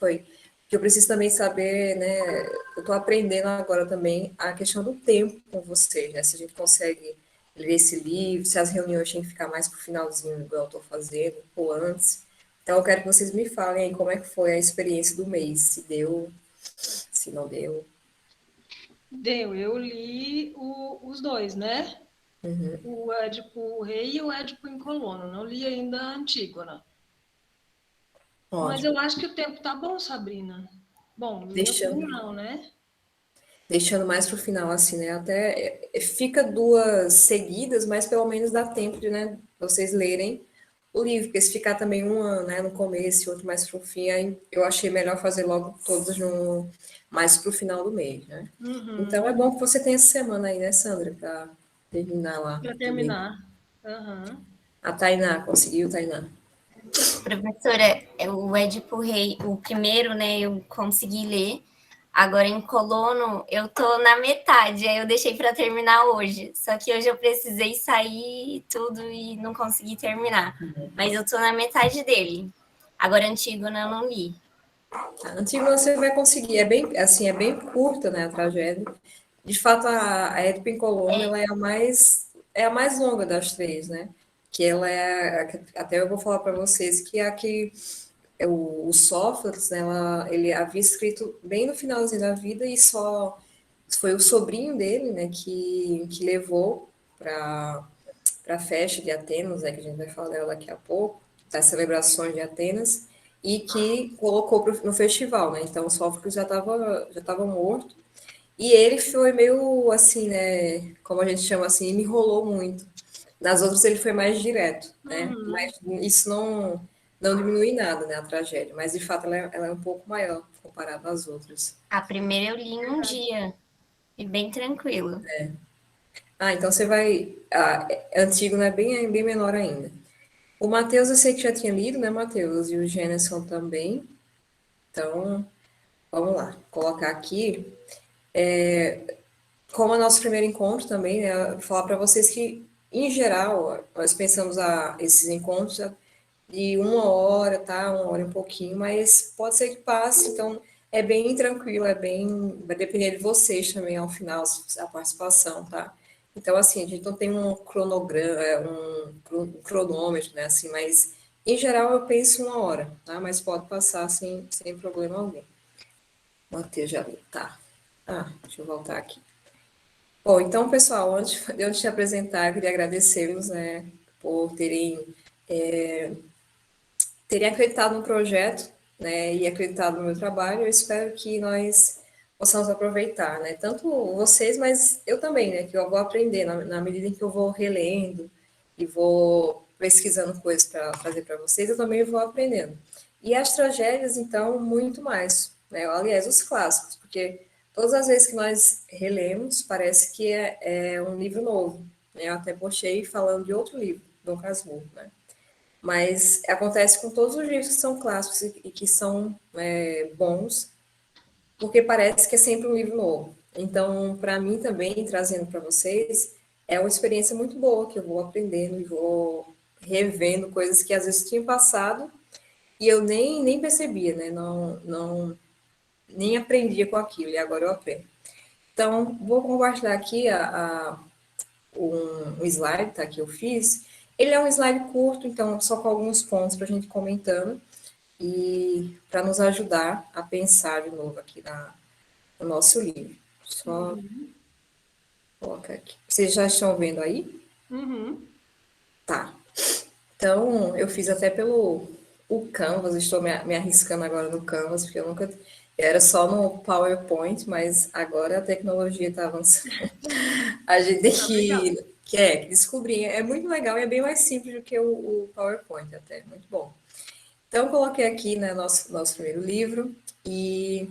Foi. Que eu preciso também saber, né? Eu estou aprendendo agora também a questão do tempo com você, né? Se a gente consegue ler esse livro, se as reuniões têm que ficar mais para o finalzinho, igual eu estou fazendo, ou antes. Então, eu quero que vocês me falem aí como é que foi a experiência do mês, se deu, se não deu. Deu, eu li os dois, né? O Édipo Rei e o Édipo em Colono. Não li ainda a Antígona. Mas Ótimo. eu acho que o tempo tá bom, Sabrina. Bom, meu Deixando, não, né? deixando mais para o final, assim, né? Até fica duas seguidas, mas pelo menos dá tempo de, né, vocês lerem o livro, porque se ficar também uma, né, no começo e outro mais pro fim, aí eu achei melhor fazer logo todos no, mais pro final do mês, né? Então é Uhum. bom que você tenha essa semana aí, né, Sandra, para terminar lá Para de ler. terminar. Aham. A Tainá, conseguiu, Tainá? Professora, o Édipo Rei, o primeiro, né, eu consegui ler. Agora em Colono, eu tô na metade, aí eu deixei para terminar hoje. Só que hoje eu precisei sair e tudo e não consegui terminar. Mas eu tô na metade dele. Agora Antígona eu não li. A Antígona você vai conseguir, é bem, assim, é bem curta, né, a tragédia. De fato, a Édipo em Colono, ela é a mais longa das três, né? Que ela é, até eu vou falar para vocês que é a que o Sófocles, né, ele havia escrito bem no finalzinho da vida e só foi o sobrinho dele, né, que levou para a festa de Atenas, né, que a gente vai falar dela daqui a pouco, das celebrações de Atenas, e que colocou no festival, né? Então o Sófocles já tava morto e ele foi meio assim, né? Como a gente chama assim, me enrolou muito. Nas outras ele foi mais direto, né? Uhum. Mas isso não diminui nada, né? A tragédia. Mas de fato ela é um pouco maior comparada às outras. A primeira eu li em um dia, e bem tranquilo. Ah, então você vai. Antigo, né? Bem menor ainda. O Mateus eu sei que já tinha lido, né, Mateus? E o Jefferson também. Então, vamos lá. Colocar aqui. Como é nosso primeiro encontro também, né? Falar para vocês que, em geral, nós pensamos esses encontros de 1 hora, tá? 1 hora e um pouquinho, mas pode ser que passe, então é bem tranquilo, vai depender de vocês também ao final, a participação, tá? Então, assim, a gente não tem um cronograma, um cronômetro, né, assim, mas em geral eu penso 1 hora, tá? Mas pode passar sem problema algum. Manter já ali, tá. Deixa eu voltar aqui. Bom, então, pessoal, antes de eu te apresentar, eu queria agradecê-los, né, por terem acreditado no projeto, né, e acreditado no meu trabalho. Eu espero que nós possamos aproveitar, né, tanto vocês, mas eu também, né, que eu vou aprender na medida em que eu vou relendo e vou pesquisando coisas para trazer para vocês, eu também vou aprendendo. E as tragédias, então, muito mais, né, aliás, os clássicos, porque todas as vezes que nós relemos, parece que é um livro novo, né, eu até postei falando de outro livro, Dom Casmurro, né, mas acontece com todos os livros que são clássicos e que são bons, porque parece que é sempre um livro novo. Então, para mim também, trazendo para vocês, é uma experiência muito boa, que eu vou aprendendo e vou revendo coisas que às vezes tinham passado e eu nem percebia, né? Nem aprendia com aquilo, e agora eu aprendo. Então, vou compartilhar aqui um slide, tá, que eu fiz. Ele é um slide curto, então só com alguns pontos para a gente comentando e para nos ajudar a pensar de novo aqui no nosso livro. Só Uhum. colocar aqui. Vocês já estão vendo aí? Uhum. Tá. Então, eu fiz até pelo o Canvas, estou me arriscando agora no Canvas, porque eu nunca. Era só no PowerPoint, mas agora a tecnologia está avançando. A gente tem Tá legal. que descobrir. É muito legal e é bem mais simples do que o PowerPoint, até. Muito bom. Então, eu coloquei aqui, né, nosso primeiro livro e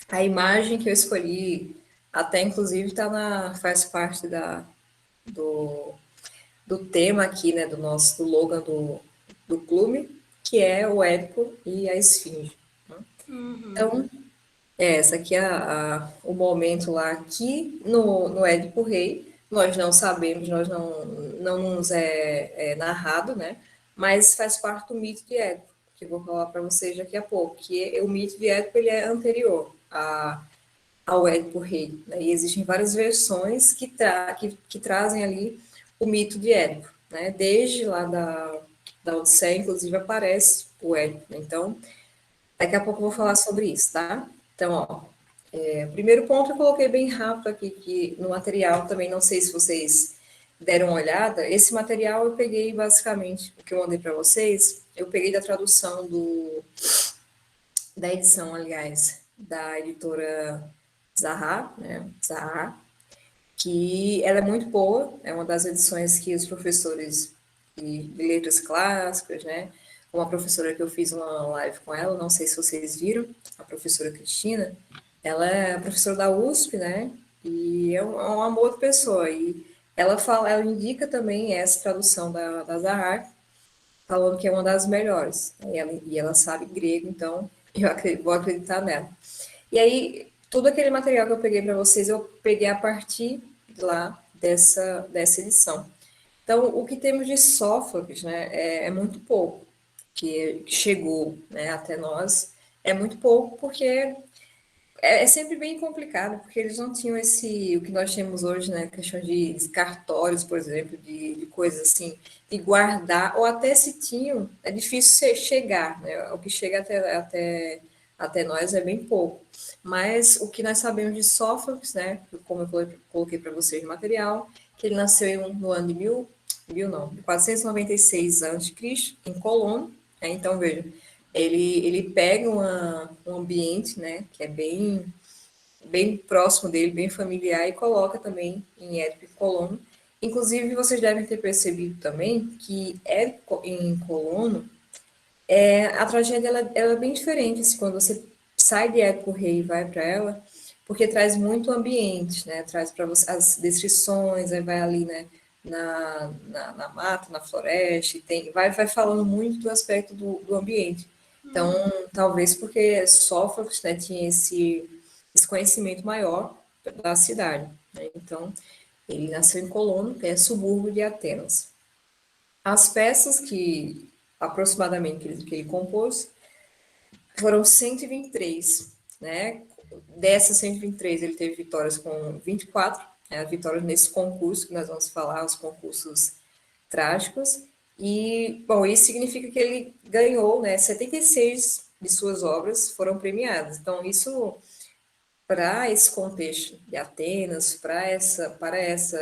a imagem que eu escolhi, até inclusive faz parte do, do tema aqui, né, do slogan do clube, que é o Édipo e a Esfinge. Né? Uhum. Então, essa aqui é o momento lá que no Édipo Rei, nós não sabemos, não nos é narrado, né? Mas faz parte do mito de Édipo, que eu vou falar para vocês daqui a pouco, que o mito de Édipo ele é anterior ao Édipo Rei, né? E existem várias versões que trazem ali o mito de Édipo, né? Desde lá da Odisseia, inclusive, aparece o Édipo, né? Então, daqui a pouco eu vou falar sobre isso, tá? Então, ó, primeiro ponto eu coloquei bem rápido aqui, que no material também, não sei se vocês deram uma olhada, esse material eu peguei basicamente, o que eu mandei para vocês, eu peguei da tradução da edição, aliás, da editora Zahar, né, Zahar, que ela é muito boa, é uma das edições que os professores de letras clássicas, né, uma professora que eu fiz uma live com ela, não sei se vocês viram, a professora Cristina, ela é professora da USP, né, e é um amor de pessoa, e ela indica também essa tradução da Zahar, falando que é uma das melhores, e ela sabe grego, então vou acreditar nela. E aí, todo aquele material que eu peguei para vocês, eu peguei a partir lá dessa edição. Então, o que temos de Sófocles, né, é muito pouco, que chegou, né, até nós, é muito pouco, porque é sempre bem complicado, porque eles não tinham o que nós temos hoje, né, questão de cartórios, por exemplo, de coisas assim, de guardar, ou até se tinham, é difícil chegar, né, o que chega até nós é bem pouco. Mas o que nós sabemos de Sófocles, né, como eu coloquei para vocês no material, que ele nasceu no ano de 496 a.C., em Colono, né, então veja, ele pega um ambiente, né, que é bem próximo dele, bem familiar, e coloca também em Édipo e Colono. Inclusive, vocês devem ter percebido também que Édipo em Colono, a tragédia ela é bem diferente assim, quando você sai de Édipo Rei e vai para ela, porque traz muito ambiente, né, traz para você as descrições, aí vai ali, né, na mata, na floresta, e vai falando muito do aspecto do ambiente. Então, talvez porque Sófocles, né, tinha esse conhecimento maior da cidade, né? Então, ele nasceu em Colono, que é subúrbio de Atenas. As peças aproximadamente, que ele compôs, foram 123, né? Dessas 123, ele teve vitórias com 24, né? Vitórias nesse concurso que nós vamos falar, os concursos trágicos. E, bom, isso significa que ele ganhou, né? 76 de suas obras foram premiadas. Então, isso, para esse contexto de Atenas,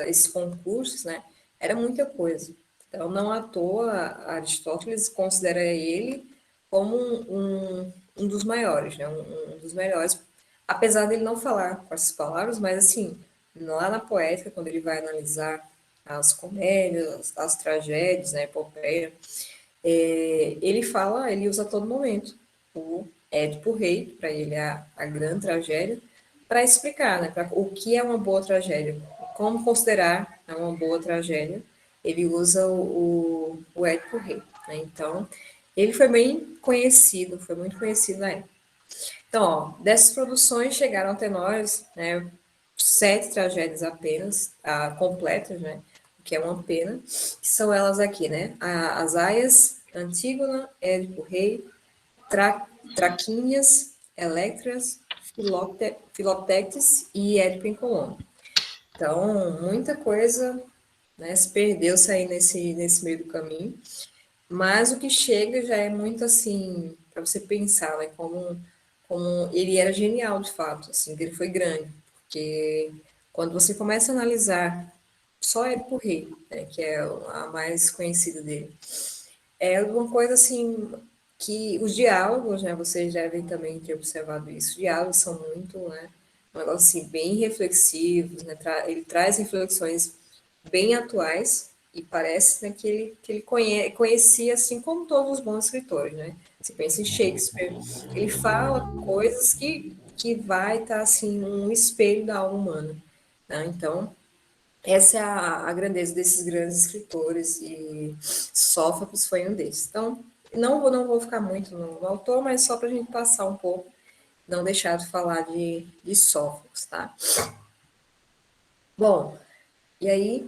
esses concursos, né? Era muita coisa. Então, não à toa, Aristóteles considera ele como um dos maiores, né? Um dos melhores, apesar dele não falar com essas palavras, mas assim, lá na poética, quando ele vai analisar as comédias, as tragédias, né, epopeia, ele usa a todo momento o Édipo Rei, para ele é a grande tragédia, para explicar, né, o que é uma boa tragédia, como considerar, né, uma boa tragédia, ele usa o Édipo Rei, né? Então, ele foi foi muito conhecido na época. Então, ó, dessas produções chegaram até nós, né, 7 tragédias apenas, completas, né, que é uma pena, que são elas aqui, né, as Aias, Antígona, Édipo Rei, Traquínias, Electras, Filoctetes e Édipo em Colono. Então, muita coisa, né, se perdeu-se aí nesse meio do caminho, mas o que chega já é muito assim, para você pensar, né, como ele era genial, de fato, assim, ele foi grande, porque quando você começa a analisar só Édipo Rei, né, que é a mais conhecida dele, é uma coisa assim que os diálogos, né, vocês devem também ter observado isso, os diálogos são muito, né, um negócio assim, bem reflexivos, né, ele traz reflexões bem atuais, e parece, né, que ele conhecia, assim como todos os bons escritores, né? Você pensa em Shakespeare, ele fala coisas que vai estar, assim, um espelho da alma humana, né? Então, essa é a grandeza desses grandes escritores, e Sófocles foi um desses. Então, não vou ficar muito no autor, mas só para a gente passar um pouco, não deixar de falar de Sófocles, tá? Bom, e aí,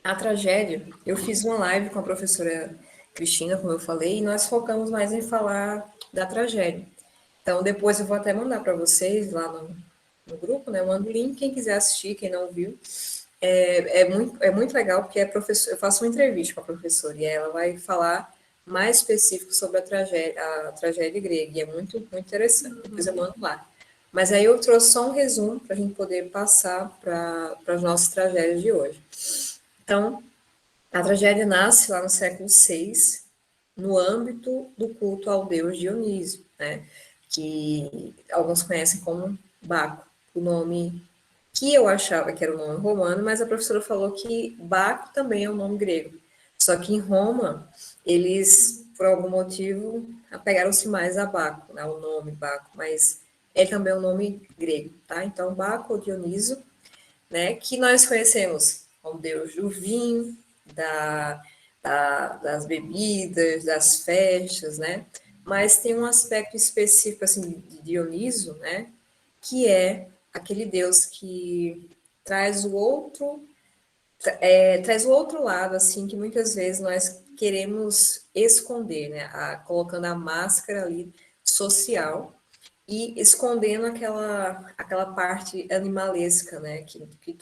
a tragédia, eu fiz uma live com a professora Cristina, como eu falei, e nós focamos mais em falar da tragédia. Então, depois eu vou até mandar para vocês lá no grupo, né? Eu mando o link, quem quiser assistir, quem não viu. É muito legal, porque eu faço uma entrevista com a professora, e ela vai falar mais específico sobre a tragédia grega, e é muito, muito interessante. Depois eu mando lá. Mas aí eu trouxe só um resumo para a gente poder passar para as nossas tragédias de hoje. Então, a tragédia nasce lá no século VI, no âmbito do culto ao deus Dionísio, né? Que alguns conhecem como Baco, o nome que eu achava que era o nome romano, mas a professora falou que Baco também é um nome grego. Só que em Roma, eles, por algum motivo, apegaram-se mais a Baco, né, o nome Baco, mas ele também é um nome grego, tá? Então, Baco ou Dioniso, né, que nós conhecemos como deus do vinho, das bebidas, das festas, né? Mas tem um aspecto específico, assim, de Dioniso, né, que é aquele Deus que traz traz o outro lado, assim, que muitas vezes nós queremos esconder, né? Colocando a máscara ali social e escondendo aquela parte animalesca, né? Que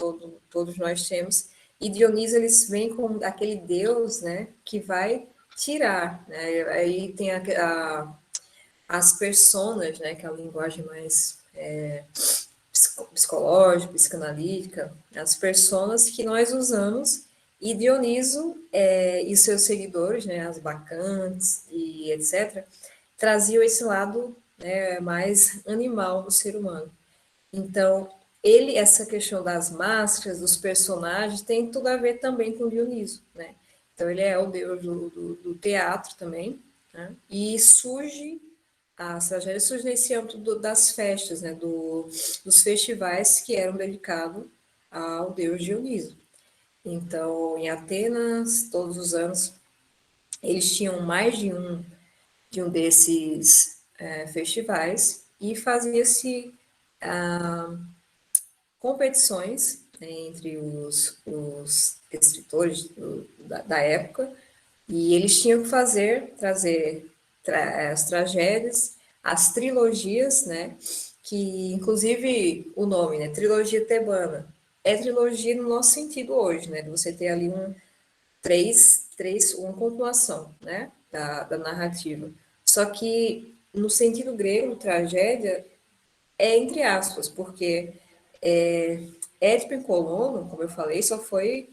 todos nós temos. E Dionísio, eles vêm como aquele Deus, né? Que vai tirar, né? Aí tem as personas, né? Que é a linguagem mais psicológica, psicanalítica, as personas que nós usamos, e Dioniso e seus seguidores, né, as bacantes e etc., traziam esse lado, né, mais animal do ser humano. Então, essa questão das máscaras, dos personagens, tem tudo a ver também com Dioniso, né? Então, ele é o deus do teatro também, né? E surge as tragédias surgem nesse âmbito das festas, né, dos festivais que eram dedicados ao deus Dionísio. Então, em Atenas, todos os anos, eles tinham mais de um desses festivais e fazia-se competições, né, entre os escritores da época, e eles tinham que trazer as tragédias, as trilogias, né? Que, inclusive, o nome, né? Trilogia tebana. É trilogia no nosso sentido hoje, né? De você ter ali uma continuação, né? Da narrativa. Só que, no sentido grego, tragédia é entre aspas, porque Édipo em Colono, como eu falei, só foi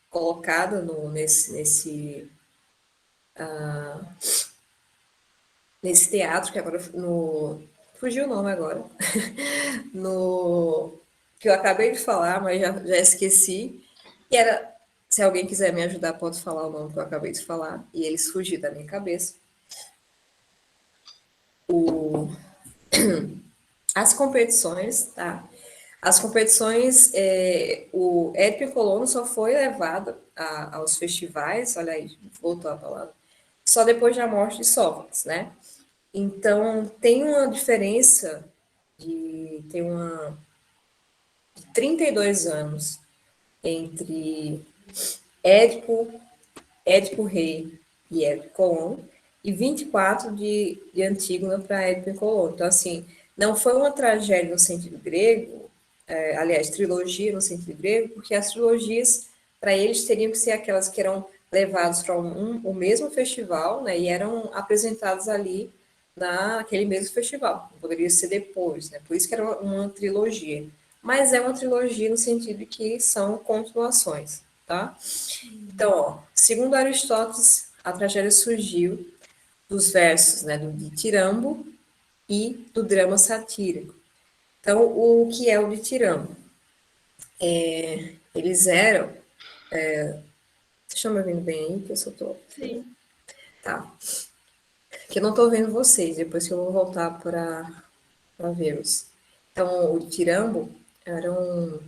colocada nesse teatro, que agora fugiu o nome agora, no que eu acabei de falar, mas já esqueci, que era, se alguém quiser me ajudar, pode falar o nome que eu acabei de falar, e eles fugiram da minha cabeça. As competições, tá? As competições, o Édipo Colono só foi levado aos festivais, olha aí, voltou a palavra, só depois da morte de Sófocles, né? Então, tem uma diferença tem de 32 anos entre Édipo, Édipo Rei e Édipo Colono, e 24 de Antígona para Édipo Colono. Então, assim, não foi uma tragédia no sentido grego, aliás, trilogia no sentido grego, porque as trilogias, para eles, teriam que ser aquelas que eram levadas para o mesmo festival, né, e eram apresentadas ali naquele mesmo festival. Poderia ser depois, né, por isso que era uma trilogia. Mas é uma trilogia no sentido de que são continuações, tá? Então, ó, segundo Aristóteles, a tragédia surgiu dos versos, né, do ditirambo e do drama satírico. Então, o que é o ditirambo? Eles eram. Vocês estão me ouvindo bem aí? Que eu só tô. Sim. Tá. Que eu não tô vendo vocês, depois que eu vou voltar para vê-los. Então, o ditirambo eram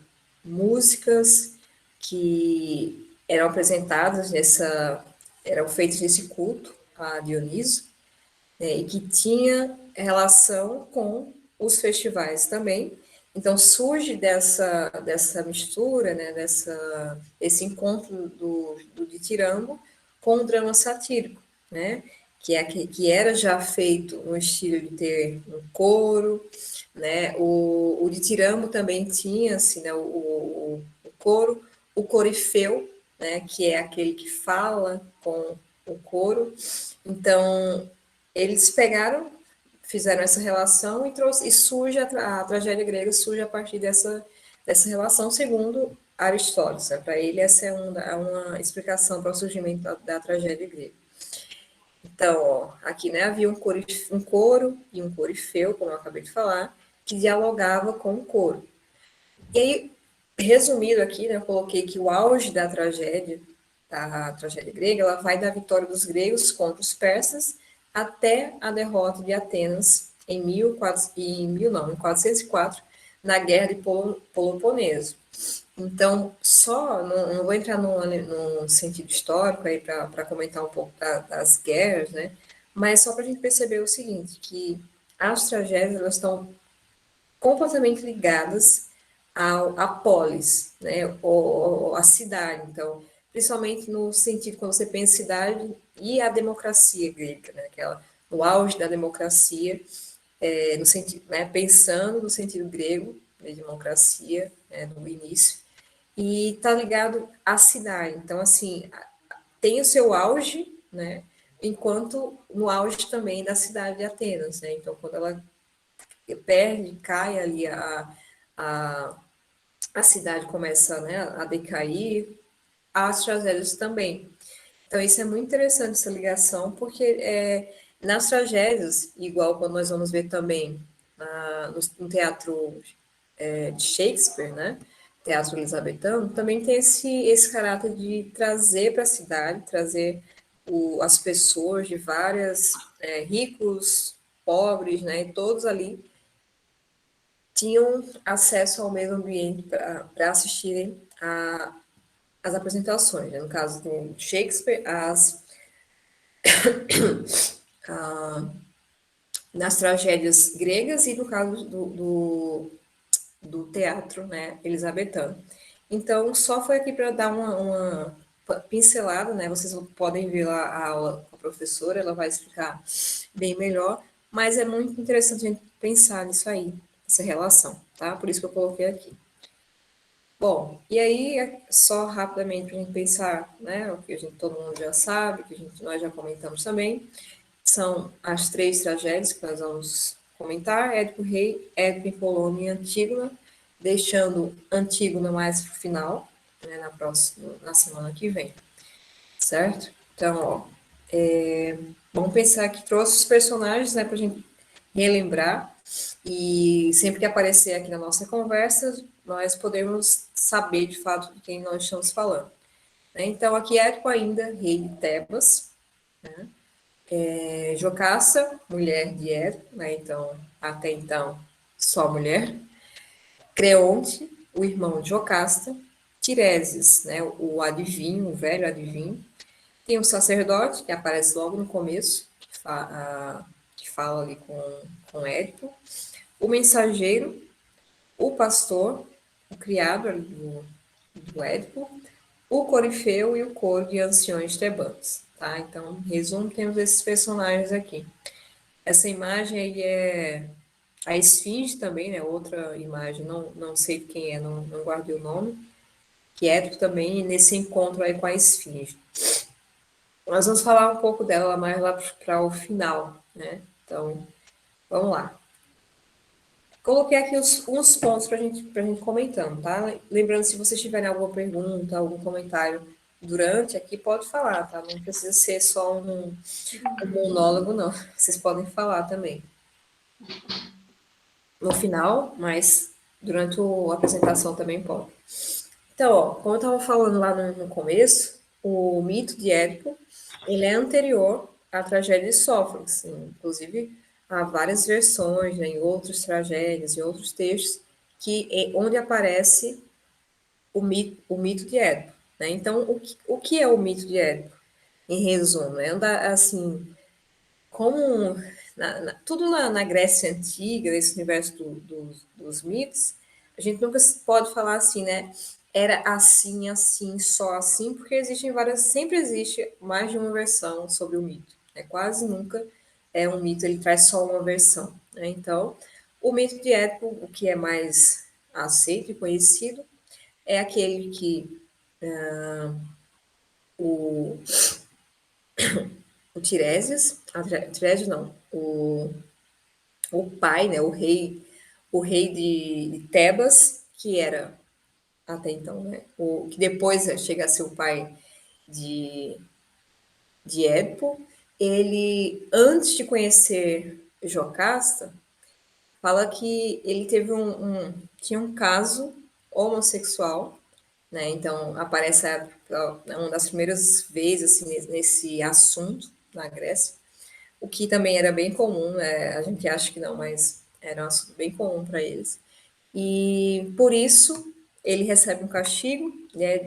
músicas que eram apresentadas eram feitas nesse culto a Dioniso, né, e que tinha relação com os festivais também. Então surge dessa mistura, né, desse encontro do ditirambo com um drama satírico, né? Que era já feito no estilo de ter um coro, né? O Ditirambo também tinha, assim, né? O coro, o corifeu, né? Que é aquele que fala com o coro. Então, eles pegaram, fizeram essa relação e surge a tragédia grega surge a partir dessa relação, segundo Aristóteles. Para ele, essa é uma explicação para o surgimento da tragédia grega. Então, ó, aqui, né, havia um coro e um corifeu, como eu acabei de falar, que dialogava com o coro. E aí, resumido aqui, né, eu coloquei que o auge da tragédia grega, ela vai da vitória dos gregos contra os persas até a derrota de Atenas em 404, na Guerra de Peloponeso. Então, não vou entrar num sentido histórico aí para comentar um pouco das guerras, né? Mas só para a gente perceber o seguinte, que as tragédias elas estão completamente ligadas à polis, né? Ou à cidade. Então, principalmente no sentido quando você pensa em cidade e a democracia grega, né? No auge da democracia, no sentido, né? Pensando no sentido grego de democracia, né? No início e está ligado à cidade. Então, assim, tem o seu auge, né? Enquanto no auge também da cidade de Atenas, né? Então, quando ela perde, cai ali a, a cidade começa, né, a decair, as tragédias também. Então, isso é muito interessante, essa ligação, porque nas tragédias, igual quando nós vamos ver também no teatro de Shakespeare, né? Teatro elizabetano, também tem esse caráter de trazer para a cidade, trazer as pessoas de várias, ricos, pobres, né? E todos ali tinham acesso ao mesmo ambiente para assistirem as apresentações. Né? No caso do Shakespeare, nas tragédias gregas e no caso do teatro, né, elizabetano. Então, só foi aqui para dar uma pincelada, né? Vocês podem ver lá a aula com a professora, ela vai explicar bem melhor, mas é muito interessante a gente pensar nisso aí, essa relação, tá? Por isso que eu coloquei aqui. Bom, e aí, só rapidamente para a gente pensar, né, o que todo mundo já sabe, que nós já comentamos também, são as 3 tragédias que nós vamos comentar, Édipo Rei, Édipo em Polônia e Antígona, deixando Antígona mais para o final, né, na semana que vem, certo? Então, ó, vamos pensar que trouxe os personagens, né, para a gente relembrar, e sempre que aparecer aqui na nossa conversa, nós podemos saber de fato de quem nós estamos falando. Né? Então, aqui Édipo ainda, rei de Tebas, né? Jocasta, mulher de Édipo, né? Então, até então, só mulher. Creonte, o irmão de Jocasta. Tireses, né? O adivinho, o velho adivinho. Tem o sacerdote, que aparece logo no começo, que fala ali com Édipo. O mensageiro, o pastor, o criado ali do Édipo. O corifeu e o coro de anciões tebanos. Tá? Então, em resumo, temos esses personagens aqui. Essa imagem aí é a esfinge também, né? Outra imagem, não sei quem é, não guardei o nome, que é também nesse encontro aí com a esfinge. Nós vamos falar um pouco dela mais lá para o final, né? Então, vamos lá. Coloquei aqui uns pontos para gente comentando, tá? Lembrando, se vocês tiverem alguma pergunta, algum comentário durante aqui, pode falar, tá? Não precisa ser só um monólogo, não. Vocês podem falar também. No final, mas durante a apresentação também pode. Então, ó, como eu estava falando lá no começo, o mito de Édipo, ele é anterior à tragédia de Sófocles. Inclusive, há várias versões, né, em outras tragédias, em outros textos, onde aparece o mito de Édipo. Né? Então, o que é o mito de Édipo? Em resumo, é assim, como tudo na Grécia Antiga, esse universo dos mitos, a gente nunca pode falar assim, né? era assim, assim, só assim, porque existem várias, sempre existe mais de uma versão sobre o mito. Quase nunca é um mito, ele traz só uma versão. Né? Então, o mito de Édipo, o que é mais aceito e conhecido, é aquele que o, o Tiresias, Tiresias não, o pai, né, o rei de Tebas, que era até então, né, o que depois chega a ser o pai de, de Édipo, ele, antes de conhecer Jocasta, fala que ele teve tinha um caso homossexual, né? Então aparece uma das primeiras vezes assim, nesse assunto na Grécia, o que também era bem comum, né? A gente acha que não, mas era um assunto bem comum para eles. E por isso ele recebe um castigo, né,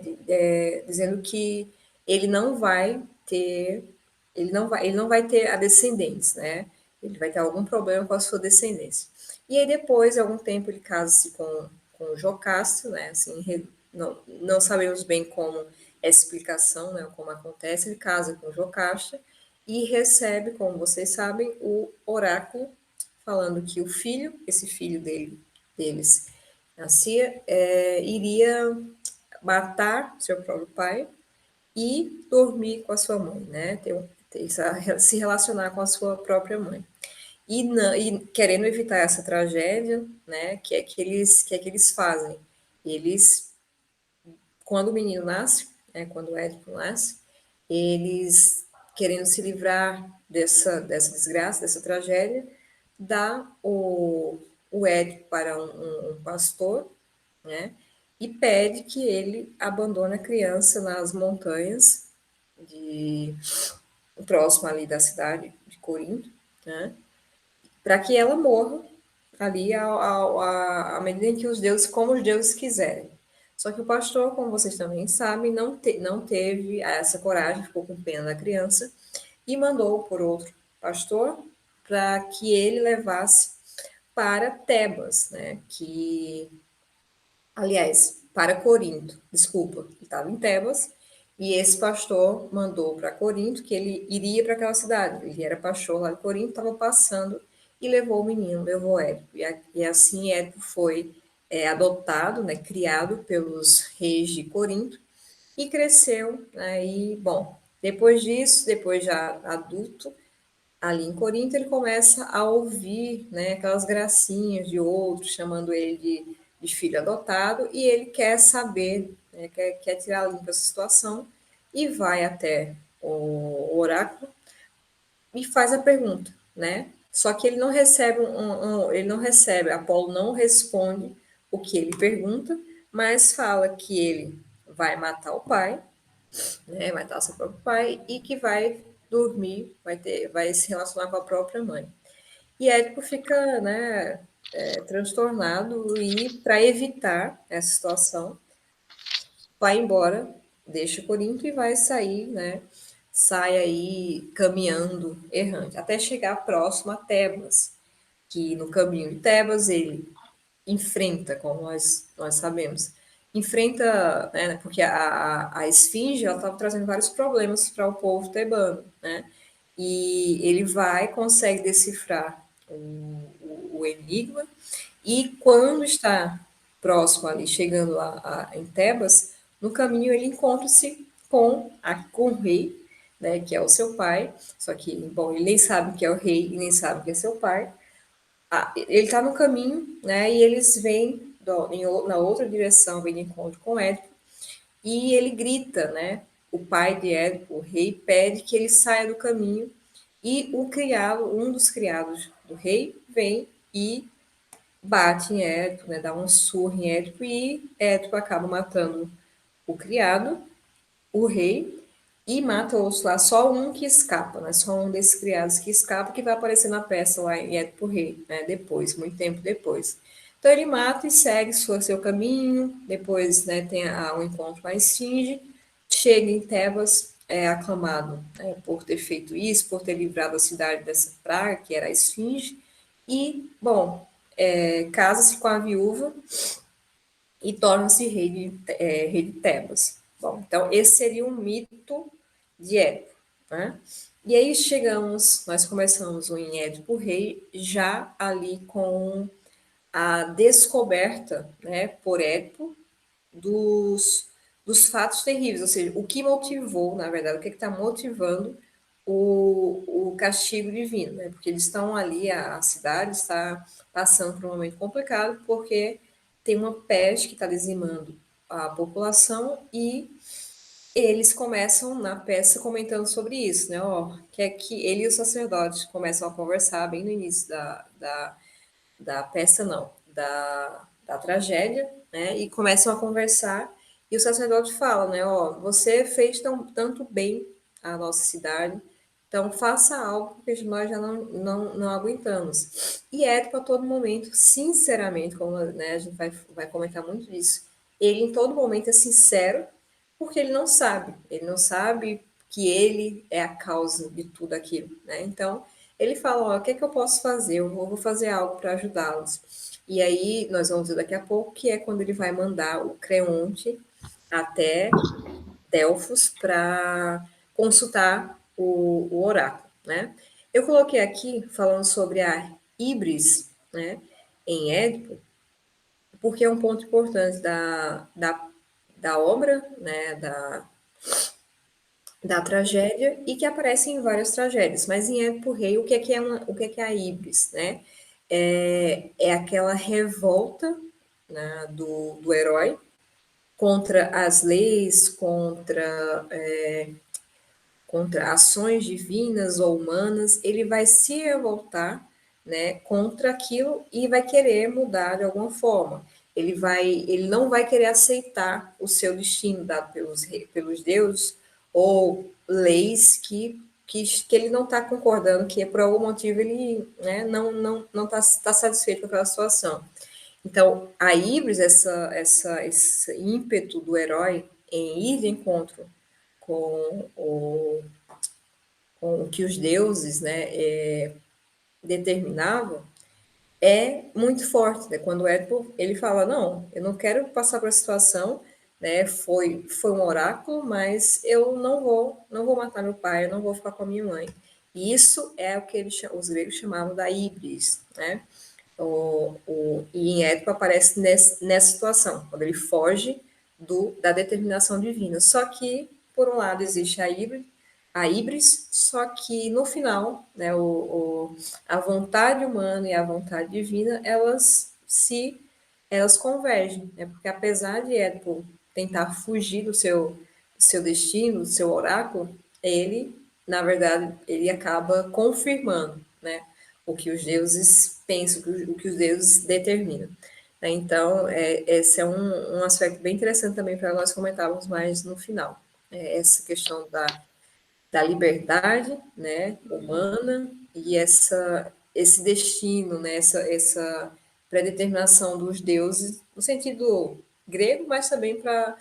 dizendo que ele não vai ter, ele não vai ter a descendentes, né? Ele vai ter algum problema com a sua descendência. E aí depois, de algum tempo, ele casa-se com Jocasta, né? Assim, não sabemos bem como é a explicação, né? Como acontece. Ele casa com Jocasta e recebe, como vocês sabem, o oráculo falando que o filho, esse filho deles, nascia, iria matar seu próprio pai e dormir com a sua mãe, né? Se relacionar com a sua própria mãe. E querendo evitar essa tragédia, né? Que é que eles fazem? Eles, quando o menino nasce, né, quando o Édipo nasce, eles, querendo se livrar dessa desgraça, dessa tragédia, dá o Édipo para um pastor, né, e pede que ele abandone a criança nas montanhas de próximo ali da cidade de Corinto, né, para que ela morra ali à medida em que os deuses, como os deuses quiserem. Só que o pastor, como vocês também sabem, não teve essa coragem, ficou com pena da criança e mandou por outro pastor para que ele levasse para Tebas, né? Aliás, para Corinto, desculpa, ele estava em Tebas e esse pastor mandou para Corinto que ele iria para aquela cidade. Ele era pastor lá de Corinto, estava passando e levou o menino, levou Édipo. E assim Édipo foi adotado, né, criado pelos reis de Corinto e cresceu. Né, e, bom, depois disso, depois já adulto, ali em Corinto, ele começa a ouvir, né, aquelas gracinhas de outros, chamando ele de filho adotado, e ele quer saber, né, quer tirar limpo essa situação, e vai até o oráculo e faz a pergunta, né? Só que ele não recebe ele não recebe, Apolo não responde o que ele pergunta, mas fala que ele vai matar o pai, né, vai matar seu próprio pai e que vai dormir, vai se relacionar com a própria mãe. E Édipo fica, né, transtornado e para evitar essa situação, vai embora, deixa Corinto e vai sair, né, sai aí caminhando errante, até chegar próximo a Tebas, que no caminho de Tebas ele enfrenta, como nós sabemos, enfrenta, né, porque a esfinge estava trazendo vários problemas para o povo tebano, né, e ele vai, consegue decifrar o enigma, e quando está próximo ali, chegando em Tebas, no caminho ele encontra-se com o rei, né, que é o seu pai, só que, bom, ele nem sabe que é o rei e nem sabe que é seu pai, ele está no caminho, né? E eles vêm na outra direção, vêm de encontro com Édipo, e ele grita, né? O pai de Édipo, o rei, pede que ele saia do caminho, e um dos criados do rei, vem e bate em Édipo, né? Dá um surro em Édipo, e Édipo acaba matando o criado, o rei, e mata outros lá, só um que escapa, né? Só um desses criados que escapa, que vai aparecer na peça lá em Édipo Rei, né? Depois, muito tempo depois. Então ele mata e segue seu caminho, depois, né, tem um encontro com a Esfinge, chega em Tebas, é aclamado, né, por ter feito isso, por ter livrado a cidade dessa praga, que era a Esfinge, e, bom, casa-se com a viúva, e torna-se rei de Tebas. Bom, então esse seria um mito de Édipo, né? E aí nós começamos o em Édipo Rei já ali com a descoberta, né, por Édipo dos fatos terríveis, ou seja, o que motivou, na verdade, o que está motivando o castigo divino, né? Porque eles estão ali, a cidade está passando por um momento complicado, porque tem uma peste que está dizimando a população e eles começam na peça comentando sobre isso, né? Ó, que é que ele e os sacerdotes começam a conversar bem no início da peça, não, da tragédia, né? E começam a conversar e o sacerdote fala, né? Ó, você fez tanto bem à nossa cidade, então faça algo porque nós já não aguentamos. E Édipo a todo momento, sinceramente, como né, a gente vai comentar muito disso, ele em todo momento é sincero porque ele não sabe que ele é a causa de tudo aquilo, né? Então, ele fala, ó, o que é que eu posso fazer? Eu vou fazer algo para ajudá-los. E aí, nós vamos ver daqui a pouco, que é quando ele vai mandar o Creonte até Delfos para consultar o oráculo, né? Eu coloquei aqui, falando sobre a Ibris, né, em Édipo, porque é um ponto importante da obra, né, da tragédia e que aparece em várias tragédias. Mas em Édipo Rei, o que é a Ibris, né? É aquela revolta, né, do herói contra as leis, contra ações divinas ou humanas. Ele vai se revoltar, né, contra aquilo e vai querer mudar de alguma forma. Ele não vai querer aceitar o seu destino dado pelos deuses ou leis que ele não está concordando, que por algum motivo ele, né, não está satisfeito com aquela situação. Então, a híbris, esse ímpeto do herói em ir de encontro com com o que os deuses, né, determinavam, é muito forte, né? Quando Édipo, ele fala, não, eu não quero passar por essa situação, né? Foi um oráculo, mas eu não vou matar meu pai, eu não vou ficar com a minha mãe. E isso é o que os gregos chamavam da híbris, né? E em Édipo aparece nessa situação, quando ele foge da determinação divina. Só que, por um lado, existe a híbris, só que no final, né, a vontade humana e a vontade divina, elas convergem, né, porque apesar de Édipo tentar fugir do seu destino, do seu oráculo, ele, na verdade, ele acaba confirmando, né, o que os deuses pensam, o que os deuses determinam. Então, esse é um aspecto bem interessante também para nós comentarmos mais no final. Essa questão da liberdade, né, humana e esse destino, né, essa predeterminação dos deuses no sentido grego, mas também para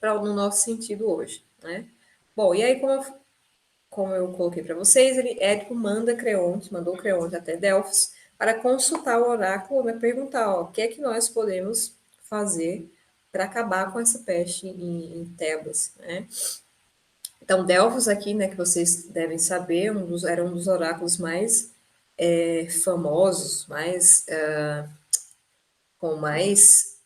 no nosso sentido hoje, né? Bom, e aí como eu coloquei para vocês, Édipo mandou Creonte até Delfos para consultar o oráculo, né, perguntar, ó, o que é que nós podemos fazer para acabar com essa peste em Tebas, né? Então, Delfos aqui, né, que vocês devem saber, era um dos oráculos mais famosos, com mais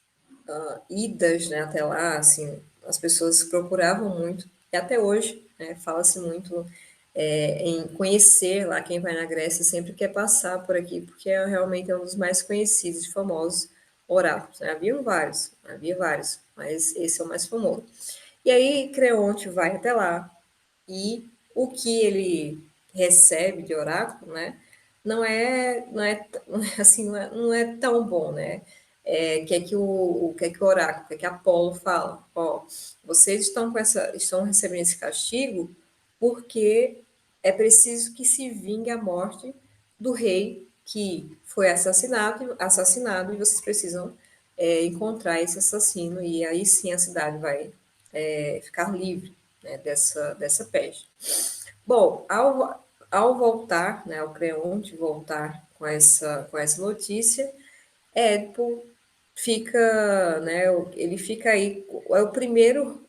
idas, né, até lá, assim, as pessoas procuravam muito, e até hoje, né, fala-se muito em conhecer lá, quem vai na Grécia sempre quer passar por aqui, porque realmente é um dos mais conhecidos e famosos oráculos, né? Havia vários, mas esse é o mais famoso. E aí Creonte vai até lá, e o que ele recebe de oráculo, né, assim, não é tão bom, né? Que é que o oráculo, que é que Apolo fala, ó, vocês estão recebendo esse castigo porque é preciso que se vingue a morte do rei que foi assassinado e vocês precisam encontrar esse assassino e aí sim a cidade vai ficar livre, né, dessa peste. Bom, ao voltar, né, ao Creonte voltar com essa notícia, Édipo fica, né, ele fica aí, é o primeiro,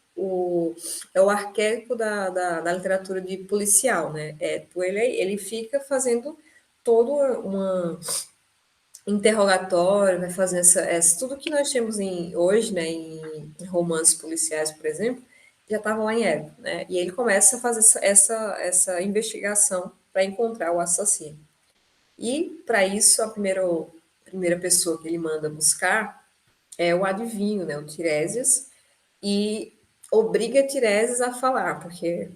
é o arquétipo da literatura de policial, né? Ele fica fazendo todo uma interrogatório, vai fazendo tudo que nós temos hoje, né, em romances policiais, por exemplo, já estava lá em Épico, né? E ele começa a fazer essa investigação para encontrar o assassino. E, para isso, a primeira pessoa que ele manda buscar é o adivinho, né, o Tiresias, e obriga Tiresias a falar, porque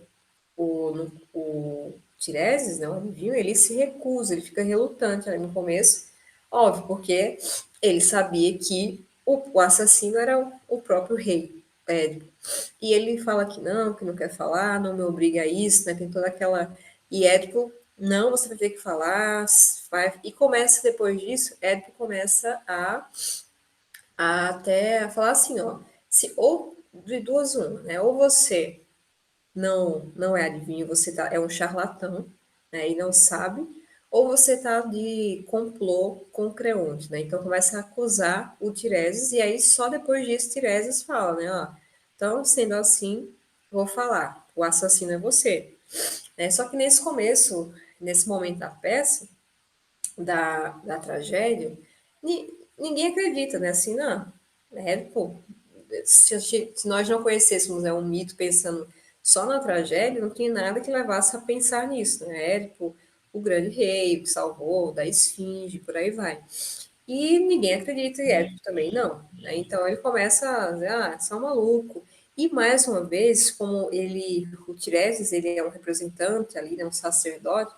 o Tiresias, né, o adivinho, ele se recusa, ele fica relutante ali no começo, óbvio, porque ele sabia que o assassino era o próprio rei, Édipo. E ele fala que não quer falar, não me obriga a isso, né, tem toda aquela... E Édipo, não, você vai ter que falar, vai... E começa, depois disso, Édipo começa até a falar assim, ó, ou de duas uma, né, ou você não é adivinho, é um charlatão, né, e não sabe, ou você está de complô com Creonte, né? Então começa a acusar o Tiresias, e aí só depois disso Tiresias fala, né? Ó, então, sendo assim, vou falar, o assassino é você. Só que nesse começo, nesse momento da peça, da tragédia, ninguém acredita, né? Assim, não, pô, se nós não conhecêssemos, um mito pensando só na tragédia, não tinha nada que levasse a pensar nisso, né? Édipo, o grande rei, que salvou da esfinge, por aí vai. E ninguém acredita em Édipo também, não. Né? Então ele começa a dizer, você é um maluco. E mais uma vez, como o Tiresias, ele é um representante ali, né, um sacerdote,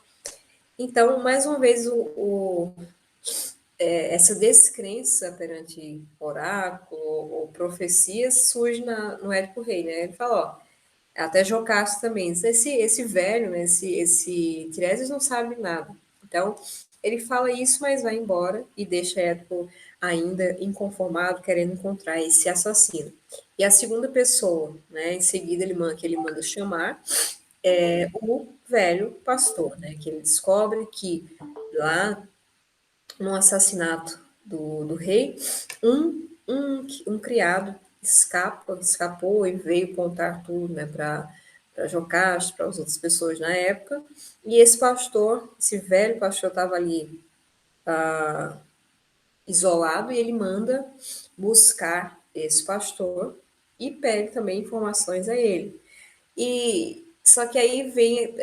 então, mais uma vez, essa descrença perante oráculo ou profecias surge no Édipo Rei, né? Ele fala, ó, até Jocasta também, esse velho, né, esse Tiresias não sabe nada. Então, ele fala isso, mas vai embora e deixa Édipo ainda inconformado, querendo encontrar esse assassino. E a segunda pessoa, né, em seguida que ele manda chamar, é o velho pastor, né, que ele descobre que lá no assassinato do rei, um criado escapou e veio contar tudo, né, para Jocasta, para as outras pessoas na época, e esse velho pastor estava ali isolado, e ele manda buscar esse pastor e pede também informações a ele. E só que aí vem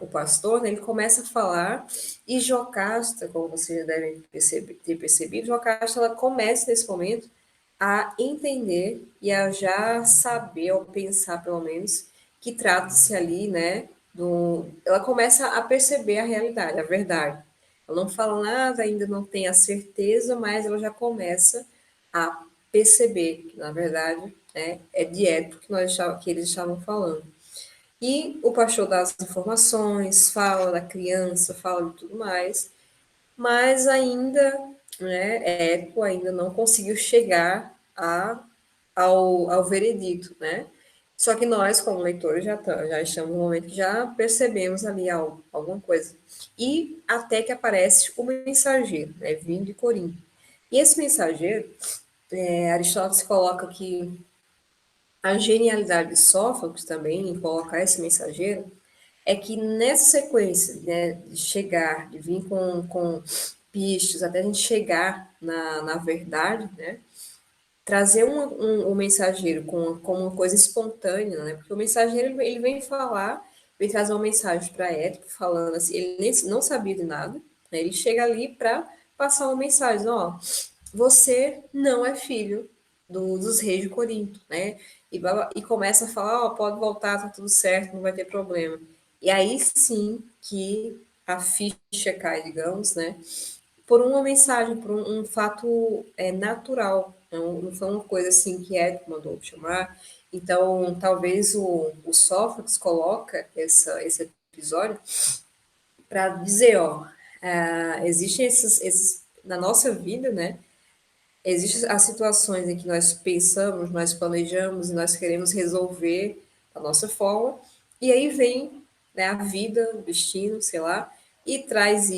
o pastor, né, ele começa a falar, e Jocasta, como vocês já devem ter percebido, Jocasta ela começa nesse momento a entender e a já saber, ou pensar pelo menos, que trata-se ali, né, ela começa a perceber a realidade, a verdade. Ela não fala nada, ainda não tem a certeza, mas ela já começa a perceber que, na verdade, né, é de Édipo que eles estavam falando. E o pastor dá as informações, fala da criança, fala de tudo mais, mas ainda, né, Édipo ainda não conseguiu chegar ao veredito, né? Só que nós, como leitores, já estamos no momento que já percebemos ali alguma coisa. E até que aparece o mensageiro, né, vindo de Corinto. E esse mensageiro, Aristóteles coloca que a genialidade de Sófocles também em colocar esse mensageiro é que nessa sequência, né, de chegar, de vir com pistas, até a gente chegar na verdade, né, trazer um mensageiro com uma coisa espontânea, né, porque o mensageiro ele vem falar, vem trazer uma mensagem para Édipo, falando assim, ele nem, não sabia de nada, né, ele chega ali para passar uma mensagem, ó, você não é filho dos reis de Corinto, né? E começa a falar, ó, pode voltar, tá tudo certo, não vai ter problema. E aí sim que a ficha cai, digamos, né? Por uma mensagem, por um fato natural, não foi uma coisa assim que Ed mandou chamar. Então, talvez o Sófocles coloca esse episódio para dizer, ó, existem na nossa vida, né? Existem as situações em que nós pensamos, nós planejamos e nós queremos resolver da nossa forma, e aí vem, né, a vida, o destino, sei lá, e traz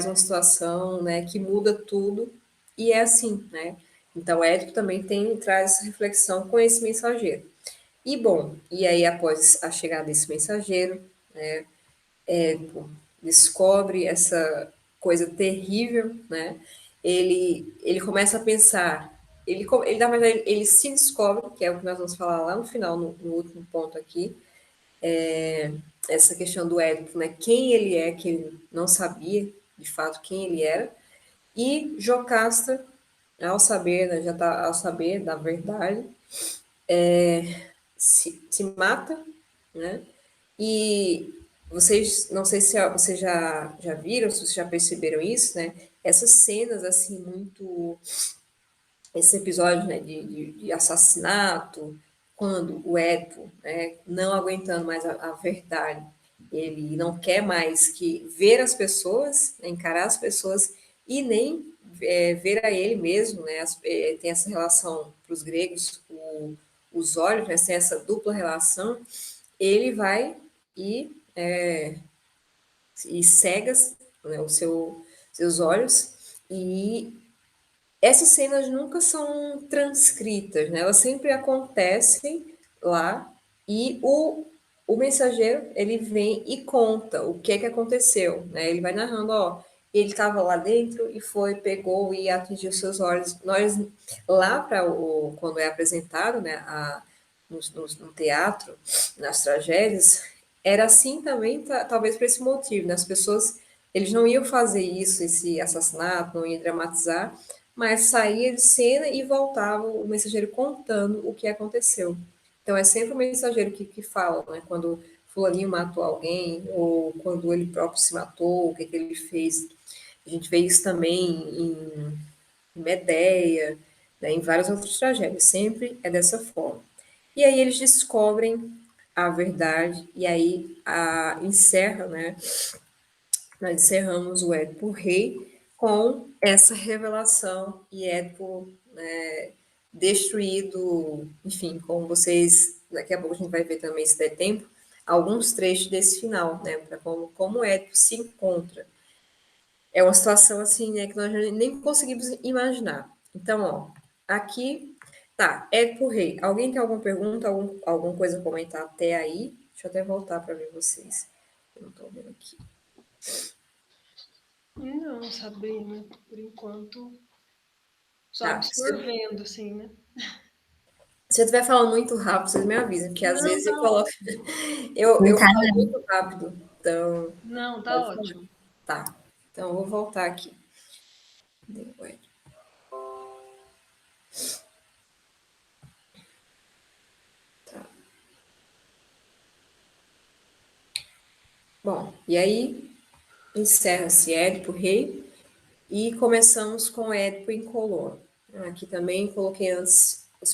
uma situação, né, que muda tudo, e é assim, né? Então, Édipo também traz essa reflexão com esse mensageiro. E, bom, e aí após a chegada desse mensageiro, né, Édipo descobre essa coisa terrível, né? Ele começa a pensar, na verdade, ele se descobre, que é o que nós vamos falar lá no final, no último ponto aqui, essa questão do Édipo, né? Quem ele é, que ele não sabia, de fato, quem ele era. E Jocasta, ao saber, né, ao saber da verdade, se mata, né? E vocês, não sei se vocês já viram, se vocês já perceberam isso, né? Essas cenas, assim, muito... Esses episódios, né, de assassinato, quando o Édipo, né, não aguentando mais a verdade, ele não quer mais que ver as pessoas, né, encarar as pessoas e nem ver a ele mesmo, né, tem essa relação para os gregos, os olhos, né, tem essa dupla relação, ele vai e cegas, né, seus olhos, e essas cenas nunca são transcritas, né? Elas sempre acontecem lá e o mensageiro, ele vem e conta o que é que aconteceu, né? Ele vai narrando, ó, ele estava lá dentro e pegou e atingiu seus olhos. Nós, lá quando é apresentado, né, no teatro, nas tragédias, era assim também, talvez por esse motivo, né? As pessoas, eles não iam fazer isso, esse assassinato, não iam dramatizar, mas saía de cena e voltava o mensageiro contando o que aconteceu. Então é sempre o mensageiro que fala, né? Quando fulaninho matou alguém, ou quando ele próprio se matou, o que ele fez. A gente vê isso também em Medeia, né? Em várias outras tragédias, sempre é dessa forma. E aí eles descobrem a verdade, e aí encerra, né? Nós encerramos o Édipo Rei com essa revelação e Édipo, né, destruído, enfim, como vocês, daqui a pouco a gente vai ver também, se der tempo, alguns trechos desse final, né, para como Édipo se encontra. É uma situação assim, né, que nós nem conseguimos imaginar. Então, ó, aqui, tá, Édipo Rei. Alguém tem alguma pergunta, alguma coisa a comentar até aí? Deixa eu até voltar para ver vocês. Eu não estou vendo aqui. Não, Sabrina, por enquanto, só Tá, absorvendo, assim, né? se eu estiver falando muito rápido, vocês me avisam, porque às Não, vezes tá eu coloco. ótimo. Eu Tá, falo muito rápido, então. Não, tá Pode falar. ótimo. Tá, então eu vou voltar aqui. Tá. Bom, e aí encerra-se Édipo Rei e começamos com Édipo em Colono. Aqui também coloquei antes as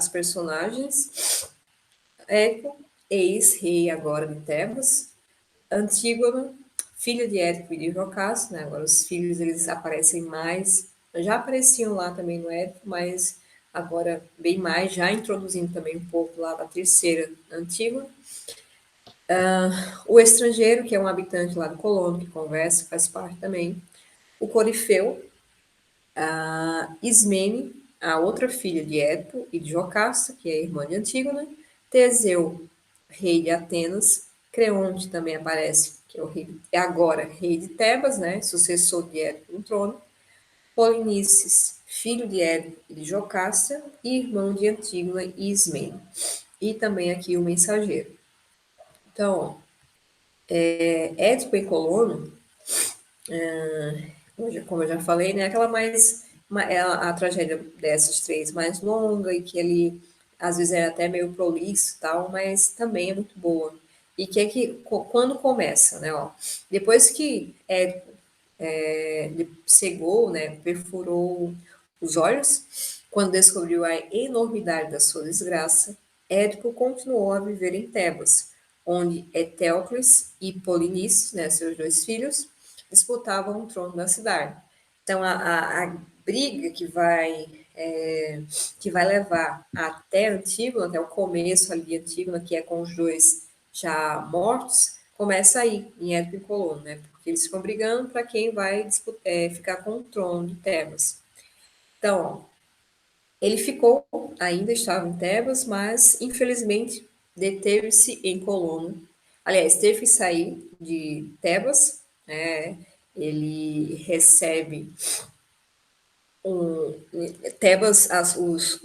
personagens. Édipo, ex-rei agora de Tebas. Antígona, filha de Édipo e de Jocasta, né? Agora os filhos eles aparecem mais, já apareciam lá também no Édipo, mas agora bem mais, já introduzindo também um pouco lá da terceira Antígona. O estrangeiro, que é um habitante lá do Colono, que conversa, faz parte também. O Corifeu, a Ismene, a outra filha de Édipo e de Jocasta, que é irmã de Antígona. Teseu, rei de Atenas. Creonte também aparece, que é o rei, é agora rei de Tebas, né, sucessor de Édipo no trono. Polinices, filho de Édipo e de Jocasta, e irmão de Antígona e Ismene. E também aqui o mensageiro. Então, Édipo e Colono, como eu já falei, né, aquela é a tragédia dessas três mais longa e que ele às vezes é até meio prolixo e tal, mas também é muito boa. E que é que quando começa, né, ó, depois que ele cegou, né, perfurou os olhos, quando descobriu a enormidade da sua desgraça, Édipo continuou a viver em Tebas, onde Eteocles e Polinices, né, seus dois filhos, disputavam o trono da cidade. Então, a briga que vai levar até Antígona, até o começo ali de Antígona, que é com os dois já mortos, começa aí, em Édipo e Colono, né? Porque eles ficam brigando para quem vai ficar com o trono de Tebas. Então, ó, ele ficou, ainda estava em Tebas, mas infelizmente deteve-se em Colono. Aliás, teve que sair de Tebas, né? Ele recebe Tebas, os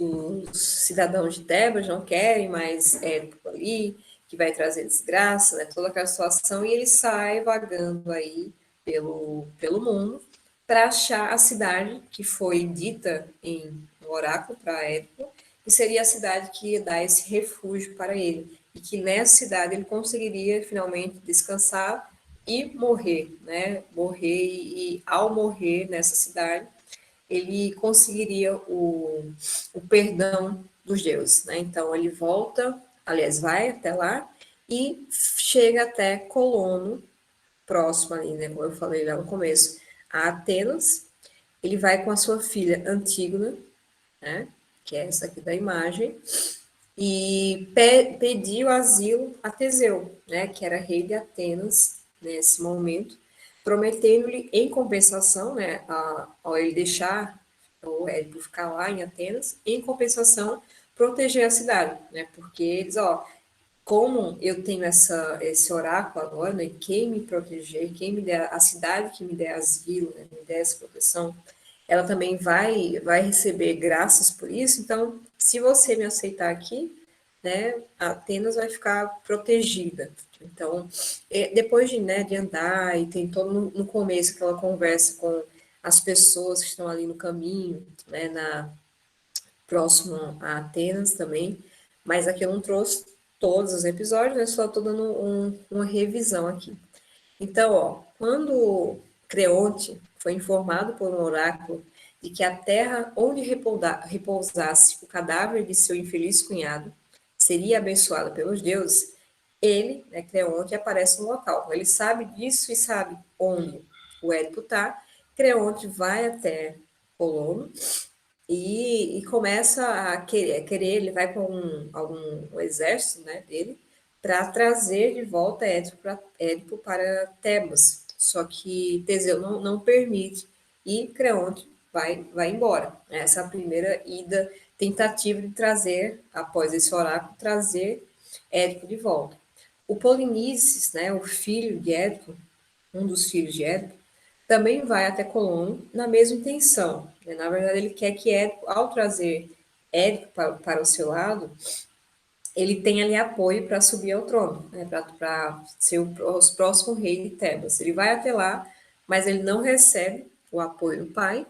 cidadãos de Tebas não querem mais Édipo ali, que vai trazer desgraça, né, toda aquela situação, e ele sai vagando aí pelo mundo para achar a cidade que foi dita em um oráculo para Édipo, que seria a cidade que ia dar esse refúgio para ele, e que nessa cidade ele conseguiria finalmente descansar e morrer, né? Morrer e ao morrer nessa cidade, ele conseguiria o perdão dos deuses, né? Então ele volta, aliás, vai até lá e chega até Colono, próximo ali, né? Como eu falei lá no começo, a Atenas. Ele vai com a sua filha Antígona, né? Que é essa aqui da imagem, e pediu asilo a Teseu, né? Que era rei de Atenas nesse momento, prometendo-lhe em compensação, né? Ao ele deixar o Édipo ficar lá em Atenas, em compensação, proteger a cidade, né? Porque eles, ó, como eu tenho esse oráculo agora, né? Quem me proteger, quem me der, a cidade que me der asilo, né? Me der essa proteção, ela também vai receber graças por isso. Então, se você me aceitar aqui, né, Atenas vai ficar protegida. Então, depois de andar, e tem todo no começo aquela conversa com as pessoas que estão ali no caminho, né, próximo a Atenas também, mas aqui eu não trouxe todos os episódios, né, só estou dando uma revisão aqui. Então, ó, quando Creonte foi informado por um oráculo de que a terra onde repousasse o cadáver de seu infeliz cunhado seria abençoada pelos deuses, ele, né, Creonte, aparece no local. Ele sabe disso e sabe onde o Édipo está. Creonte vai até Colono e começa a querer, ele vai com algum exército, né, dele, para trazer de volta Édipo para Tebas. Só que Teseu não permite e Creonte vai embora. Essa é a primeira tentativa de trazer, após esse oráculo, trazer Édipo de volta. O Polinices, né, o filho de Édipo, um dos filhos de Édipo, também vai até Colono na mesma intenção, né? Na verdade, ele quer que Édipo, ao trazer Édipo para o seu lado, ele tenha ali apoio para subir ao trono, né? Para ser o próximo rei de Tebas. Ele vai até lá, mas ele não recebe o apoio do pai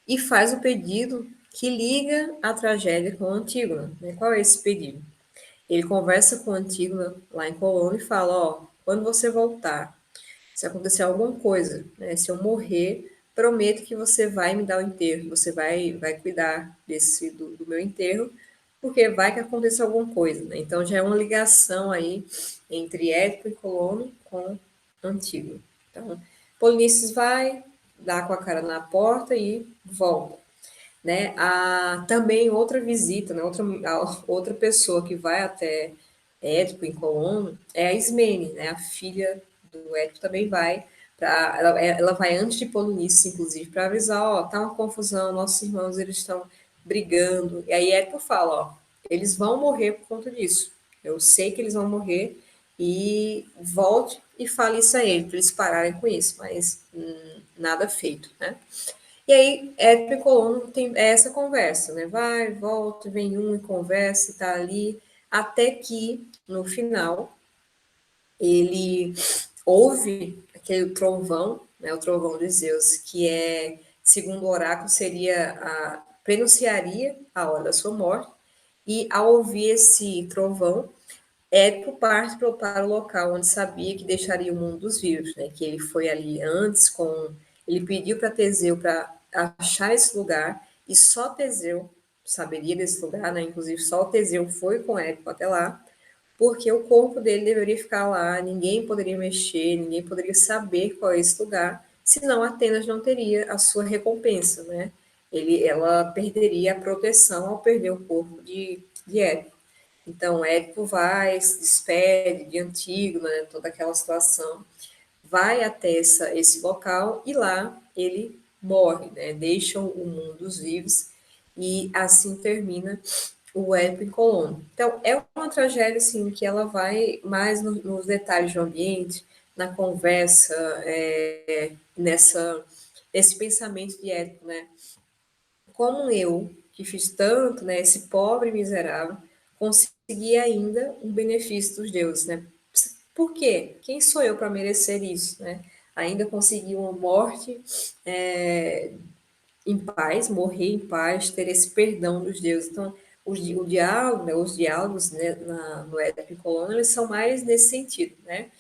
e faz o pedido que liga a tragédia com Antígona, né? Qual é esse pedido? Ele conversa com Antígona lá em Colono e fala, ó, quando você voltar, se acontecer alguma coisa, né, se eu morrer, prometo que você vai me dar o enterro, que você vai cuidar do meu enterro, porque vai que aconteça alguma coisa, né? Então já é uma ligação aí entre Édipo e Colono com Antígona. Então, Polinices vai, dá com a cara na porta e volta, né? Também outra visita, né? Outra pessoa que vai até Édipo em Colono é a Ismene, né? A filha do Édipo também vai ela vai antes de Polinices, inclusive, para avisar, ó, tá uma confusão, nossos irmãos eles estão brigando. E aí Édipo fala, ó, eles vão morrer por conta disso. Eu sei que eles vão morrer e volte e fale isso a ele, para eles pararem com isso, mas nada feito, né? E aí, Édipo e Colono tem essa conversa, né? Vai, volta, vem um e conversa e tá ali, até que, no final, ele ouve aquele trovão, né? O trovão de Zeus, que segundo o oráculo, prenunciaria a hora da sua morte, e ao ouvir esse trovão, Édipo parte para o local onde sabia que deixaria o mundo dos vivos, né? Que ele foi ali antes ele pediu para Teseu para achar esse lugar e só Teseu saberia desse lugar, né? Inclusive só Teseu foi com Édipo até lá, porque o corpo dele deveria ficar lá, ninguém poderia mexer, ninguém poderia saber qual é esse lugar, senão Atenas não teria a sua recompensa, né? Ela perderia a proteção ao perder o corpo de Édipo. Então, Édipo vai, se despede de Antígona, né, toda aquela situação, vai até esse local e lá ele morre, né, deixa o mundo dos vivos e assim termina o Édipo em Colono. Então, é uma tragédia, assim, que ela vai mais nos detalhes do ambiente, na conversa, nesse pensamento de Édipo, né? Como eu, que fiz tanto, né, esse pobre miserável, consegui ainda um benefício dos deuses, né? Por quê? Quem sou eu para merecer isso, né? Ainda consegui uma morte em paz, morrer em paz, ter esse perdão dos deuses. Então, o diálogo, né, os diálogos, né, no Édipo e Colono, eles são mais nesse sentido, né?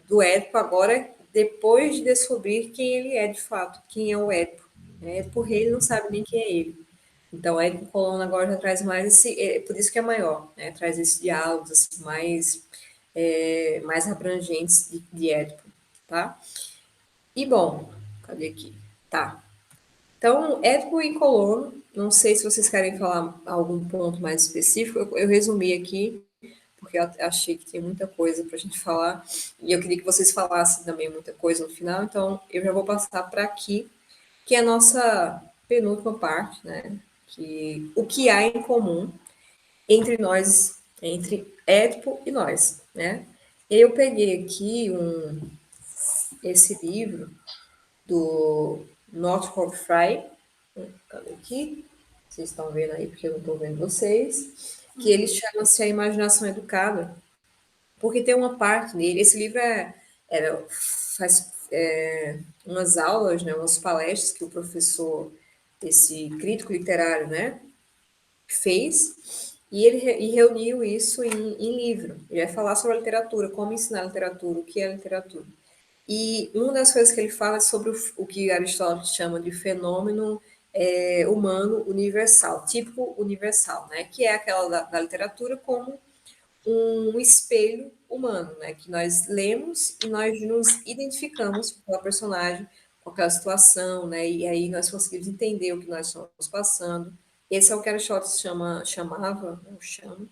Do Édipo agora, depois de descobrir quem ele é de fato, quem é o Édipo. Édipo rei, ele não sabe nem quem é ele. Então, Édipo e Colono agora já traz mais por isso que é maior, né? Traz esses diálogos assim, mais abrangentes de Édipo, tá? E bom, cadê aqui? Tá. Então, Édipo e Colono, não sei se vocês querem falar algum ponto mais específico, eu resumi aqui, porque eu achei que tem muita coisa para a gente falar, e eu queria que vocês falassem também muita coisa no final, então eu já vou passar para aqui, que é a nossa penúltima parte, né? O que há em comum entre nós, entre Édipo e nós, né? Eu peguei aqui esse livro do Northrop Frye, cadê aqui? Vocês estão vendo aí, porque eu não estou vendo vocês, que ele chama-se A Imaginação Educada, porque tem uma parte nele, esse livro faz umas aulas, né, umas palestras que o professor, esse crítico literário, né, fez, e ele reuniu isso em livro. Ele vai falar sobre a literatura, como ensinar a literatura, o que é a literatura. E uma das coisas que ele fala é sobre o que Aristóteles chama de fenômeno humano universal, típico universal, né? Que é aquela da literatura como um espelho humano, né? Que nós lemos e nós nos identificamos com aquela personagem, com aquela situação, né? E aí nós conseguimos entender o que nós estamos passando. Esse é o que Aristóteles chamava, ou chama,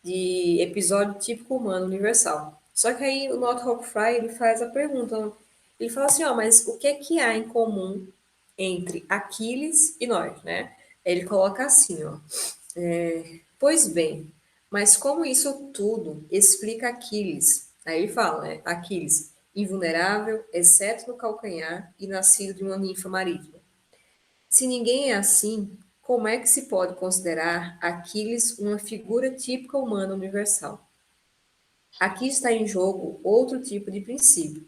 de episódio típico humano universal. Só que aí o Northrop Frye ele faz a pergunta, ele fala assim, ó, mas o que é que há em comum entre Aquiles e nós, né? Ele coloca assim, ó, pois bem, mas como isso tudo explica Aquiles? Aí ele fala, né, Aquiles, invulnerável, exceto no calcanhar e nascido de uma ninfa marítima. Se ninguém é assim, como é que se pode considerar Aquiles uma figura típica humana universal? Aqui está em jogo outro tipo de princípio.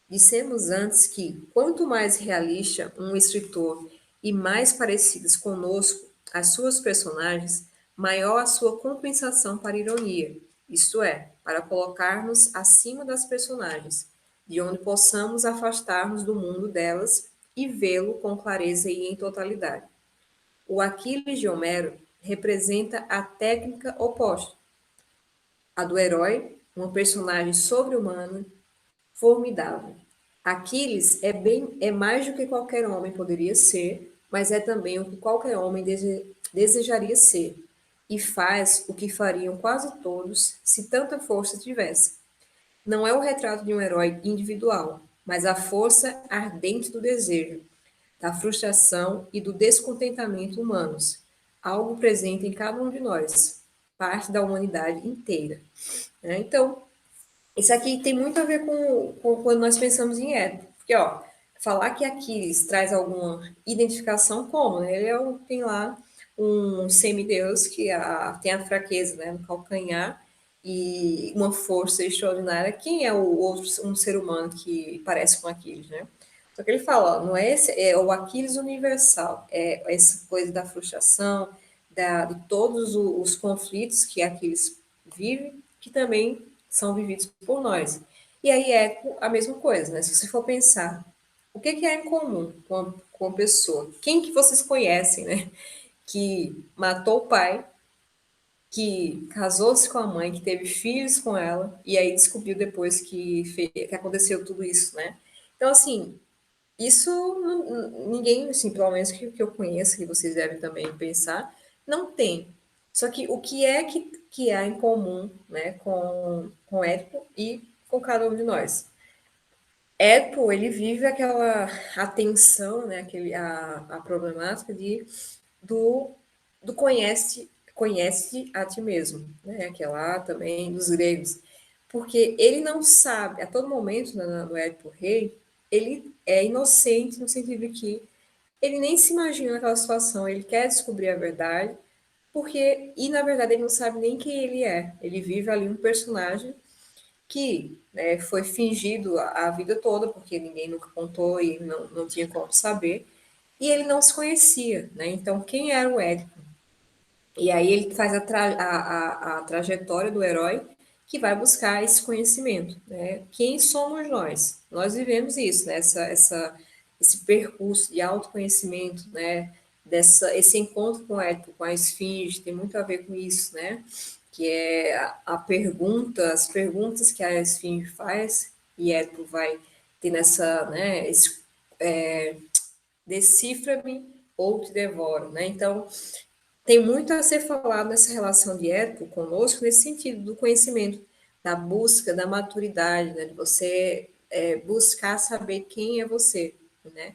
Dissemos antes que, quanto mais realista um escritor e mais parecidas conosco as suas personagens, maior a sua compensação para a ironia, isto é, para colocar-nos acima das personagens, de onde possamos afastar-nos do mundo delas e vê-lo com clareza e em totalidade. O Aquiles de Homero representa a técnica oposta, a do herói, uma personagem sobre-humana, formidável. Aquiles é mais do que qualquer homem poderia ser, mas é também o que qualquer homem desejaria ser, e faz o que fariam quase todos se tanta força tivesse. Não é o retrato de um herói individual, mas a força ardente do desejo, da frustração e do descontentamento humanos, algo presente em cada um de nós, parte da humanidade inteira. Né? Então, isso aqui tem muito a ver com quando nós pensamos em Édipo, porque, ó, falar que Aquiles traz alguma identificação como, né? Ele tem lá um semideus que tem a fraqueza, né, no calcanhar e uma força extraordinária. Quem é o outro, um ser humano que parece com Aquiles, né? Só que ele fala, ó, não é esse, é o Aquiles universal, é essa coisa da frustração, de todos os conflitos que Aquiles vive, que também são vividos por nós. E aí é a mesma coisa, né? Se você for pensar, o que é em comum com a pessoa? Quem que vocês conhecem, né? Que matou o pai, que casou-se com a mãe, que teve filhos com ela, e aí descobriu depois que aconteceu tudo isso, né? Então, assim, isso ninguém, assim, pelo menos que eu conheço, que vocês devem também pensar, não tem. Só que o que é que há em comum, né, com Édipo e com cada um de nós? Édipo, ele vive aquela atenção, né, a problemática de do conhece a ti mesmo, né? Que é lá também dos gregos. Porque ele não sabe, a todo momento, no Édipo Rei, ele é inocente no sentido de que ele nem se imagina naquela situação, ele quer descobrir a verdade, e na verdade ele não sabe nem quem ele é. Ele vive ali um personagem que, né, foi fingido a vida toda, porque ninguém nunca contou e não tinha como saber, e ele não se conhecia, né? Então, quem era o Édipo? E aí ele faz a trajetória do herói que vai buscar esse conhecimento, né? Quem somos nós? Nós vivemos isso, né? Esse percurso de autoconhecimento, né? Esse encontro com o Édipo, com a esfinge, tem muito a ver com isso, né? Que é as perguntas que a esfinge faz, e Édipo vai ter né? Decifra-me ou te devoro, né? Então, tem muito a ser falado nessa relação de Édipo conosco, nesse sentido do conhecimento, da busca, da maturidade, né? De você buscar saber quem é você, né?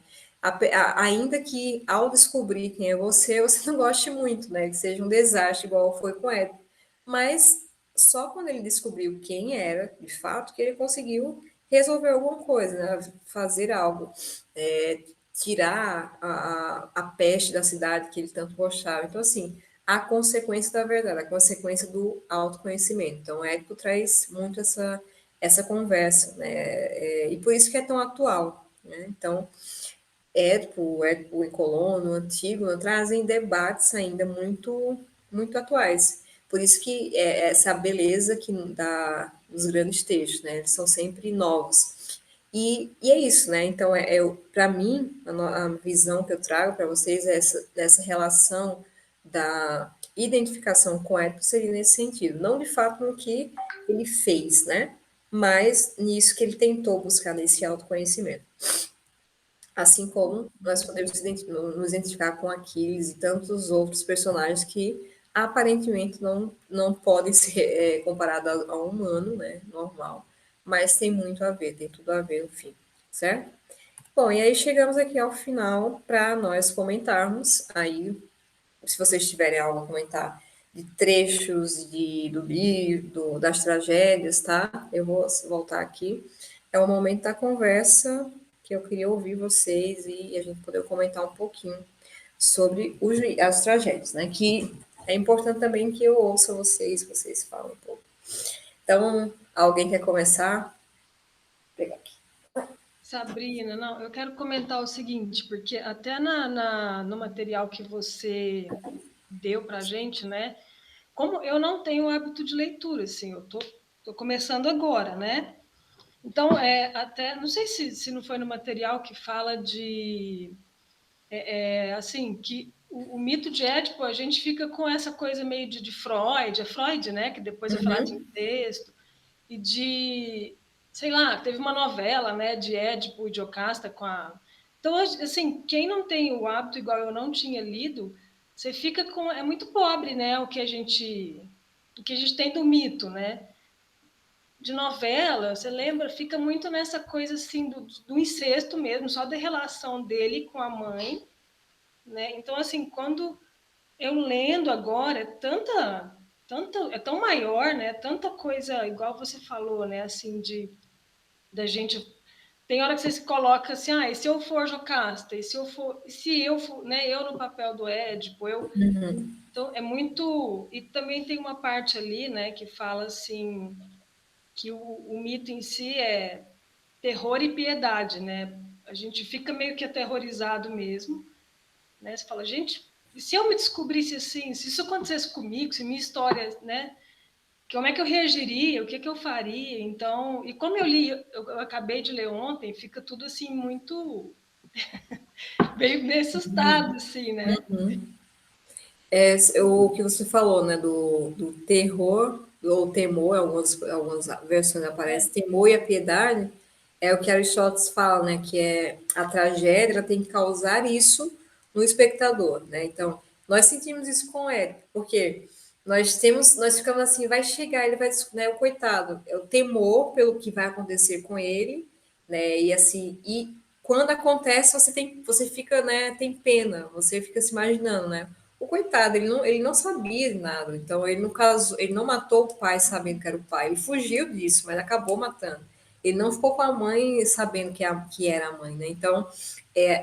Ainda que ao descobrir quem é você, você não goste muito, né? Que seja um desastre, igual foi com Édipo. Mas só quando ele descobriu quem era, de fato, que ele conseguiu resolver alguma coisa, né? Fazer algo. Tirar a peste da cidade que ele tanto gostava. Então, assim, a consequência da verdade, a consequência do autoconhecimento. Então, Édipo traz muito essa conversa, né? E por isso que é tão atual, né? Então, Édipo e Colono, Antígona, trazem debates ainda muito atuais. Por isso que essa beleza dos grandes textos, né? Eles são sempre novos. E é isso, né? Então, para mim, a visão que eu trago para vocês é essa relação da identificação com Édipo seria nesse sentido. Não de fato no que ele fez, né? Mas nisso que ele tentou buscar nesse autoconhecimento. Assim como nós podemos nos identificar com Aquiles e tantos outros personagens que aparentemente não podem ser comparados ao humano, né? Normal, mas tem muito a ver, tem tudo a ver no fim, certo? Bom, e aí chegamos aqui ao final para nós comentarmos aí, se vocês tiverem algo a comentar de trechos do livro, das tragédias, tá? Eu vou voltar aqui. É o momento da conversa que eu queria ouvir vocês e a gente poder comentar um pouquinho sobre as tragédias, né? Que é importante também que eu ouça vocês falem um pouco. Então, alguém quer começar? Vou pegar aqui. Sabrina, não, eu quero comentar o seguinte, porque até no material que você deu para a gente, né? Como eu não tenho o hábito de leitura, assim, eu tô começando agora, né? Então, até, não sei se não foi no material que fala assim, que o mito de Édipo, a gente fica com essa coisa meio de Freud, é Freud, né? Que depois vai falar de incesto, e sei lá, teve uma novela, né, de Édipo e de Jocasta com a... Então, assim, quem não tem o hábito, igual eu não tinha lido, você fica com... É muito pobre, né, o que a gente tem do mito, né? De novela, você lembra, fica muito nessa coisa, assim, do incesto mesmo, só da relação dele com a mãe, né? Então, assim, quando eu lendo agora, é tão maior, né? Tanta coisa, igual você falou, né? Assim, da gente... Tem hora que você se coloca assim, e se eu for Jocasta? E se eu for, né? Eu no papel do Édipo, Então, é muito... E também tem uma parte ali, né? Que fala, assim, que o mito em si é terror e piedade, né? A gente fica meio que aterrorizado mesmo, né? Você fala, gente, e se eu me descobrisse assim, se isso acontecesse comigo, se minha história, né? Como é que eu reagiria? O que eu faria? Então, e como eu acabei de ler ontem, fica tudo assim muito meio assustado, assim, né? O que você falou, né, do terror, ou temor, algumas versões aparece, temor e a piedade, é o que Aristóteles fala, né, que é a tragédia, ela tem que causar isso no espectador, né? Então, nós sentimos isso com Édipo, porque nós ficamos assim, vai chegar, ele vai, né, o coitado, é o temor pelo que vai acontecer com ele, né, e assim, e quando acontece, você fica, né, tem pena, você fica se imaginando, né? O coitado, ele não sabia de nada, então ele no caso, ele não matou o pai sabendo que era o pai, ele fugiu disso, mas acabou matando. Ele não ficou com a mãe sabendo que era a mãe, né? Então,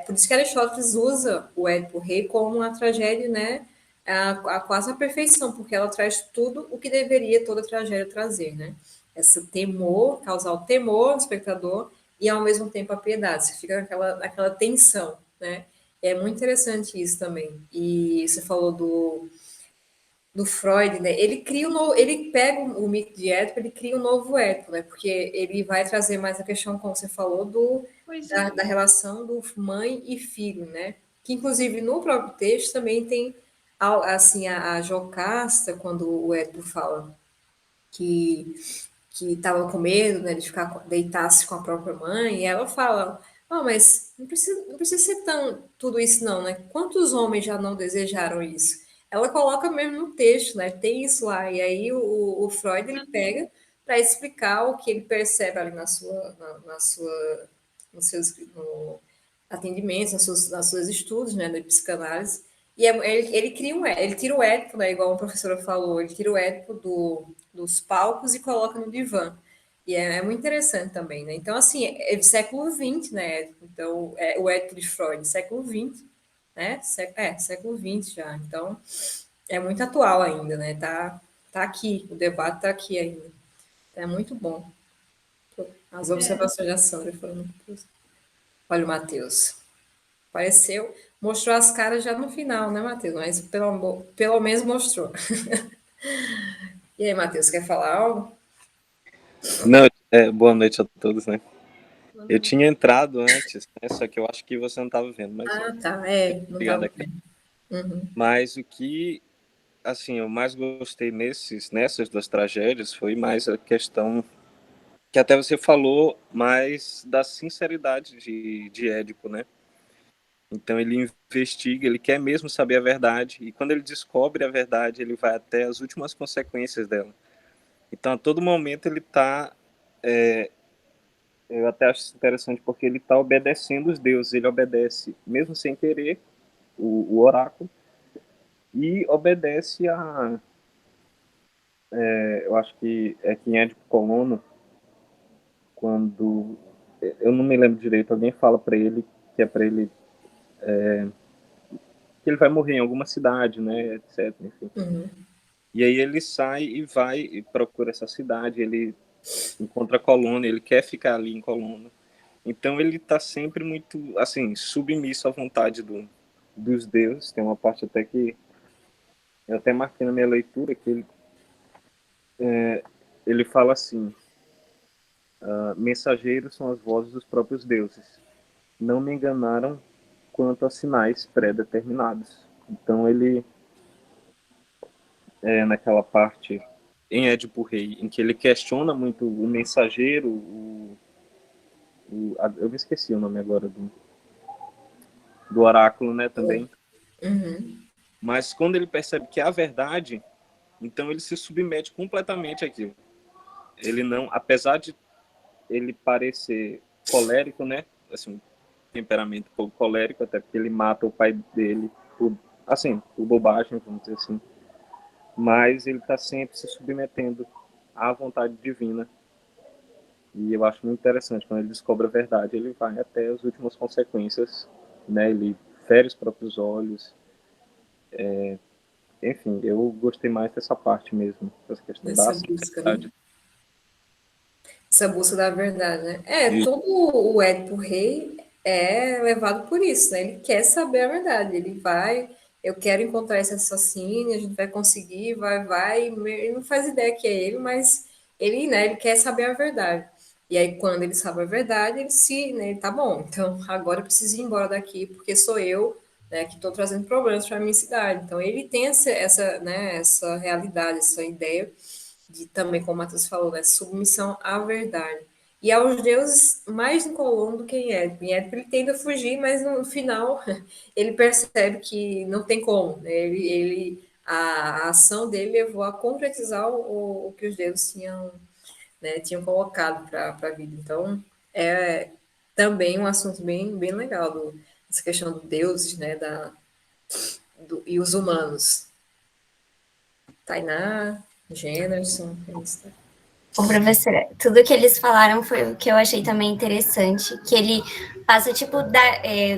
por isso que Aristóteles usa o Édipo Rei como uma tragédia, né? Quase a perfeição, porque ela traz tudo o que deveria toda tragédia trazer, né? Esse temor, causar o temor no espectador e ao mesmo tempo a piedade. Você fica naquela tensão, né? É muito interessante isso também. E você falou do Freud, né? Ele pega o mito de Édipo, ele cria um novo Édipo, né? Porque ele vai trazer mais a questão, como você falou, da relação do mãe e filho, né? Que inclusive no próprio texto também tem assim a Jocasta, quando o Édipo fala que estava com medo, né, de ficar deitasse com a própria mãe, e ela fala, mas não precisa ser tudo isso não, né? Quantos homens já não desejaram isso? Ela coloca mesmo no texto, né? Tem isso lá, e aí o Freud ele pega para explicar o que ele percebe ali na sua, nos seus atendimentos, nos seus estudos, né, de psicanálise. E ele cria ele tira o Édipo, né, igual a professora falou, ele tira o Édipo dos palcos e coloca no divã. E é muito interessante também, né? Então, assim, é do século XX, né? Então, o Édipo de Freud, século XX, né? Século XX já. Então, é muito atual ainda, né? Tá aqui, o debate tá aqui ainda. É muito bom. As observações da Sandra foram muito boas. Olha o Matheus. Apareceu, mostrou as caras já no final, né, Matheus? Mas pelo menos mostrou. E aí, Matheus, quer falar algo? Não, boa noite a todos, né? Eu tinha entrado antes, né? Só que eu acho que você não estava vendo, mas Tá, não obrigado estava aqui. vendo. Uhum. Mas o que, assim, eu mais gostei nessas duas tragédias foi mais a questão que até você falou, mais da sinceridade de Édipo, né? Então ele investiga, ele quer mesmo saber a verdade, e quando ele descobre a verdade, ele vai até as últimas consequências dela. Então a todo momento ele está eu até acho isso interessante porque ele está obedecendo os deuses, ele obedece, mesmo sem querer, o oráculo, e obedece eu acho que é quem é de Colono, quando, eu não me lembro direito, alguém fala para ele, que é para ele, que ele vai morrer em alguma cidade, né, etc, enfim. Uhum. E aí ele sai e vai e procura essa cidade, ele encontra Colono, ele quer ficar ali em Colono. Então ele está sempre muito, assim, submisso à vontade dos deuses. Tem uma parte até que eu até marquei na minha leitura que ele fala assim: mensageiros são as vozes dos próprios deuses. Não me enganaram quanto a sinais pré-determinados. Então ele naquela parte em Édipo Rei, em que ele questiona muito o mensageiro, eu me esqueci o nome agora do oráculo, né, também. Uhum. Mas quando ele percebe que é a verdade, então ele se submete completamente àquilo. Ele não, apesar de ele parecer colérico, né? Assim, um temperamento um pouco colérico, até porque ele mata o pai dele por bobagem, vamos dizer assim. Mas ele está sempre se submetendo à vontade divina. E eu acho muito interessante, quando ele descobre a verdade, ele vai até as últimas consequências, né? Ele fere os próprios olhos. Enfim, eu gostei mais dessa parte mesmo, dessa questão da Dessa busca, né? sinceridade. Essa busca da verdade, né? E Todo o Édipo Rei é levado por isso, né? Ele quer saber a verdade, ele vai, eu quero encontrar esse assassino, a gente vai conseguir, vai, ele não faz ideia que é ele, mas ele, né, ele quer saber a verdade. E aí, quando ele sabe a verdade, ele tá bom, então agora eu preciso ir embora daqui, porque sou eu, né, que estou trazendo problemas para a minha cidade. Então, ele tem né, essa realidade, essa ideia de também, como o Matheus falou, né, submissão à verdade. E aos deuses mais incoluno do que em Édipo. Em Édipo ele tenta fugir, mas no final ele percebe que não tem como. Né? A ação dele levou a concretizar o que os deuses tinham, né, tinham colocado para a vida. Então, é, também um assunto bem legal, essa questão do deuses, né, e os humanos. Tainá, Gênerson, é isso. Ô, professora, tudo que eles falaram foi o que eu achei também interessante, que ele passa, tipo,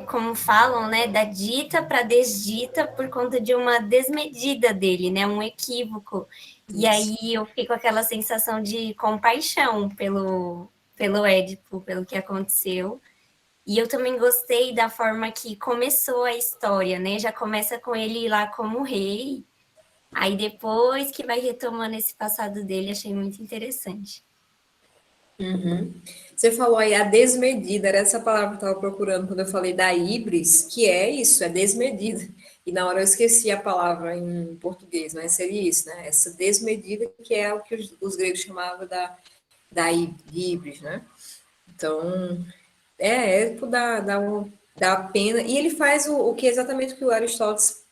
como falam, né, da dita para desdita por conta de uma desmedida dele, né, um equívoco. E aí eu fiquei com aquela sensação de compaixão pelo Édipo, pelo que aconteceu. E eu também gostei da forma que começou a história, né, já começa com ele lá como rei, aí depois que vai retomando esse passado dele, achei muito interessante. Uhum. Você falou aí a desmedida, era essa palavra que eu estava procurando quando eu falei da híbris, que é isso, é desmedida. E na hora eu esqueci a palavra em português, mas seria isso, né? Essa desmedida que é o que os gregos chamavam da híbris, né? Então, Édipo dá pena. E ele faz o que é exatamente o que o Aristóteles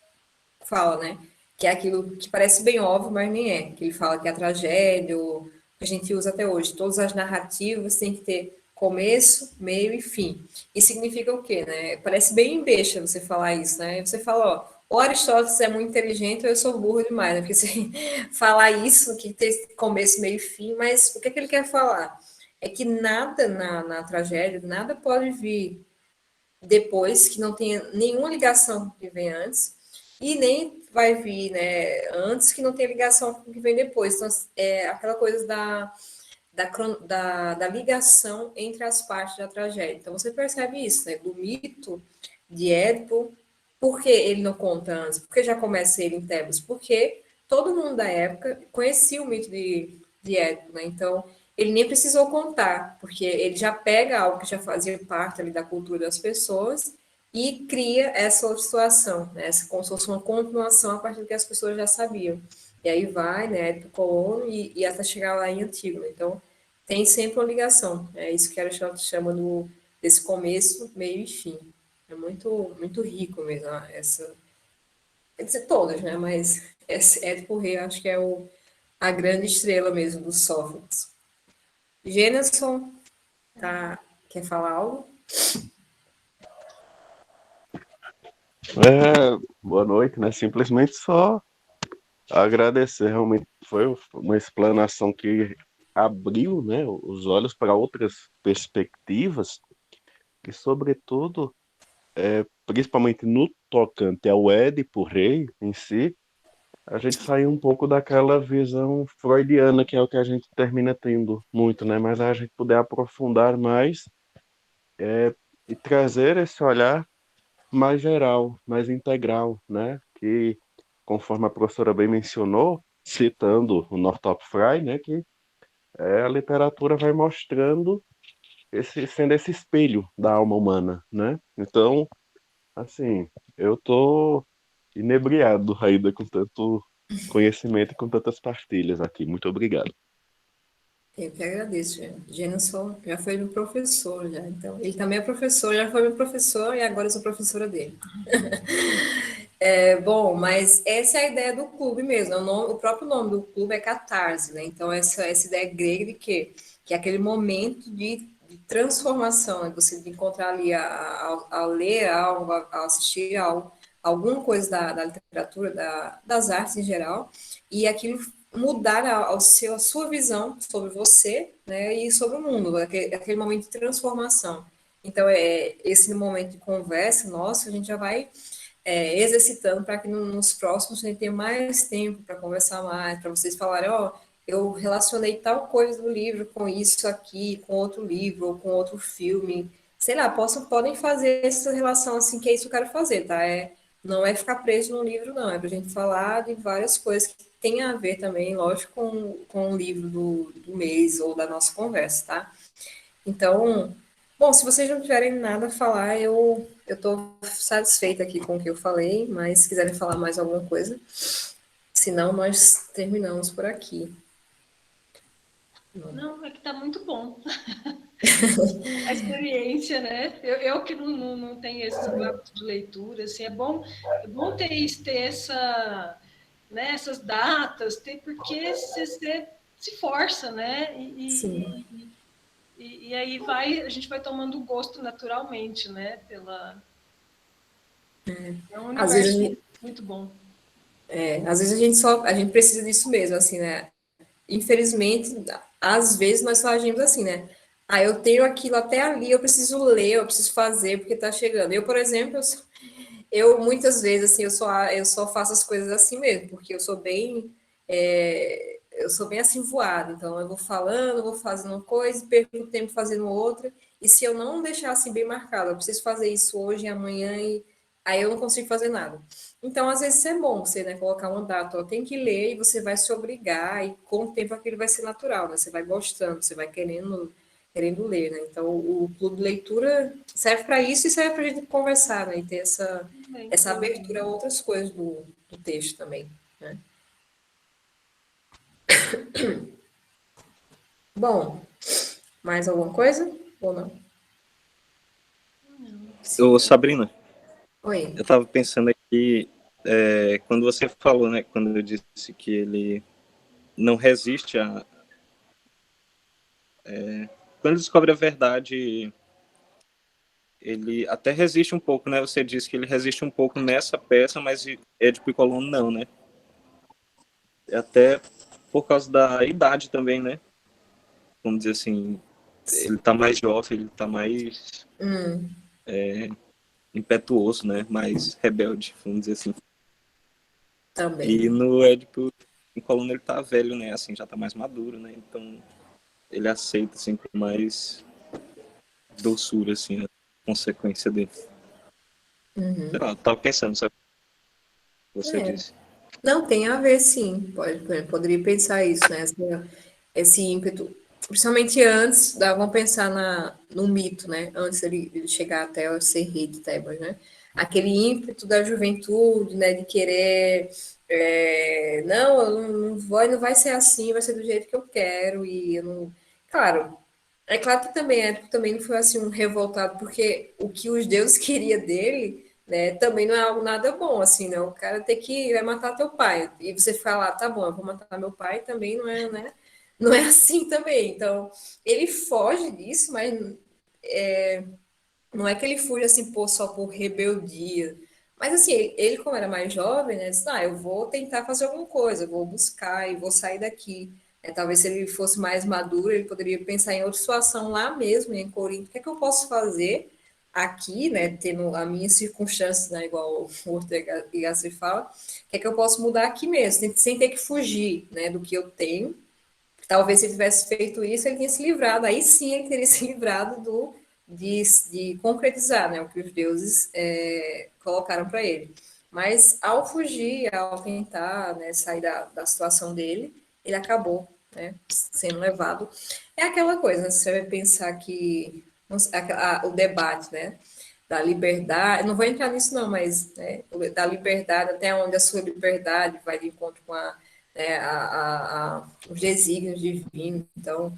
fala, né? Que é aquilo que parece bem óbvio, mas nem é. Que ele fala que a tragédia, o que a gente usa até hoje, todas as narrativas têm que ter começo, meio e fim. E significa o quê, né? Parece bem besta você falar isso, né? Você fala, ó, o Aristóteles é muito inteligente ou eu sou burro demais, né? Porque você falar isso, que tem começo, meio e fim, mas o que é que ele quer falar? É que nada na tragédia, nada pode vir depois que não tenha nenhuma ligação com o que vem antes, e nem vai vir, né, antes que não tenha ligação com o que vem depois. Então, é aquela coisa da ligação entre as partes da tragédia. Então, você percebe isso, né, do mito de Édipo. Por que ele não conta antes? Por que já começa ele em Tebas? Porque todo mundo da época conhecia o mito de Édipo, né? Então, ele nem precisou contar, porque ele já pega algo que já fazia parte ali da cultura das pessoas e cria essa outra situação, né? Essa, como se fosse uma continuação a partir do que as pessoas já sabiam. E aí vai, né, Édipo Colono e até chegar lá em Antígona. Então, tem sempre uma ligação. É isso que Aristóteles chama desse começo, meio e fim. É muito rico mesmo essa. Quer dizer, todas, né? Mas esse Édipo Rei acho que é a grande estrela mesmo do Sófocles. Gêneson, quer falar algo? Boa noite, né? Simplesmente só agradecer. Realmente foi uma explanação que abriu, né, os olhos para outras perspectivas e, sobretudo, principalmente no tocante ao Édipo Rei em si, a gente saiu um pouco daquela visão freudiana, que é o que a gente termina tendo muito, né? Mas a gente puder aprofundar mais e trazer esse olhar mais geral, mais integral, né? Que, conforme a professora bem mencionou, citando o Northrop Frye, né? Que a literatura vai mostrando sendo esse espelho da alma humana, né? Então, assim, eu tô inebriado ainda com tanto conhecimento e com tantas partilhas aqui. Muito obrigado. Eu que agradeço, Gêneson já foi meu professor, já. Então, ele também é professor, já foi meu professor e agora eu sou professora dele. Bom, mas essa é a ideia do clube mesmo. O próprio nome do clube é Catarse, né? Então, essa ideia grega de quê? Que é aquele momento de transformação, né? Você de encontrar ali, ao ler algo, ao assistir algo, alguma coisa da literatura, das artes em geral, e aquilo mudar a sua visão sobre você, né? E sobre o mundo, aquele momento de transformação. Então, esse momento de conversa nosso, a gente já vai exercitando para que nos próximos a gente tenha mais tempo para conversar mais, para vocês falarem, ó, eu relacionei tal coisa do livro com isso aqui, com outro livro, ou com outro filme, sei lá, podem fazer essa relação assim, que é isso que eu quero fazer, tá? Não é ficar preso no livro, não, é para a gente falar de várias coisas que tem a ver também, lógico, com o livro do mês ou da nossa conversa, tá? Então, bom, se vocês não tiverem nada a falar, eu estou satisfeita aqui com o que eu falei, mas se quiserem falar mais alguma coisa, senão nós terminamos por aqui. Não, é que está muito bom. A experiência, né? Eu que não tenho esse hábito de leitura, assim, é bom ter né, essas datas, porque você se força, né? Sim. E aí a gente vai tomando gosto naturalmente, né? É um Às vezes, universo muito bom. às vezes a gente precisa disso mesmo, assim, né? Infelizmente, às vezes nós só agimos assim, né? Ah, eu tenho aquilo até ali, eu preciso ler, eu preciso fazer, porque tá chegando. Eu, por exemplo, eu muitas vezes, assim, eu só faço as coisas assim mesmo, porque eu sou bem assim voada, então eu vou falando, vou fazendo uma coisa, perco tempo fazendo outra, e se eu não deixar assim bem marcado, eu preciso fazer isso hoje e amanhã, e aí eu não consigo fazer nada. Então, às vezes é bom você, né, colocar uma data, ó, tem que ler, e você vai se obrigar, e com o tempo aquilo vai ser natural, né, você vai gostando, você vai querendo ler, né, então o clube de leitura serve para isso e serve para a gente conversar, né, e ter essa abertura a outras coisas do texto também, né. Bom, mais alguma coisa? Ou não? Ô, Sabrina, Oi. eu estava pensando aqui, quando você falou, né, quando eu disse que ele não resiste a... Quando descobre a verdade, ele até resiste um pouco, né? Você disse que ele resiste um pouco nessa peça, mas Édipo e Colono não, né? Até por causa da idade também, né? Vamos dizer assim, ele tá mais jovem, ele tá mais impetuoso, né? Mais rebelde, vamos dizer assim. Também. E no Édipo e Colono ele tá velho, né? Assim, já tá mais maduro, né? Então ele aceita, assim, com mais doçura, assim, a consequência dele. Sei lá, eu tava pensando, sabe? Você É. disse. Não, tem a ver, sim. Poderia pensar isso, né? Esse ímpeto. Principalmente antes, vamos pensar no mito, né? Antes ele chegar até o ser rei de Tebas, né? Aquele ímpeto da juventude, né? De querer. Não, eu não vai ser assim, vai ser do jeito que eu quero. E eu não. Claro, é claro que também Édipo também não foi assim um revoltado, porque o que os deuses queria dele, né, também não é algo nada bom, assim, né? O cara tem que vai matar teu pai. E você ficar lá, tá bom, eu vou matar meu pai, também não é, né? Não é assim também. Então, ele foge disso, mas não é que ele fuja assim só por rebeldia. Mas assim, ele como era mais jovem, né, disse, eu vou tentar fazer alguma coisa, eu vou buscar e vou sair daqui. Talvez se ele fosse mais maduro, ele poderia pensar em outra situação lá mesmo, em Corinto. O que é que eu posso fazer aqui, né, tendo a minha circunstância, né, igual o Ortega y Gasset fala, o que é que eu posso mudar aqui mesmo, sem ter que fugir, né, do que eu tenho. Talvez se ele tivesse feito isso, ele tinha se livrado, aí sim ele teria se livrado de concretizar, né, o que os deuses colocaram para ele. Mas ao fugir, ao tentar, né, sair da situação dele, ele acabou, né, sendo levado. É aquela coisa, né, você vai pensar que o debate, né, da liberdade, não vou entrar nisso não, mas né, da liberdade, até onde a sua liberdade vai de encontro com os desígnios divinos. Então,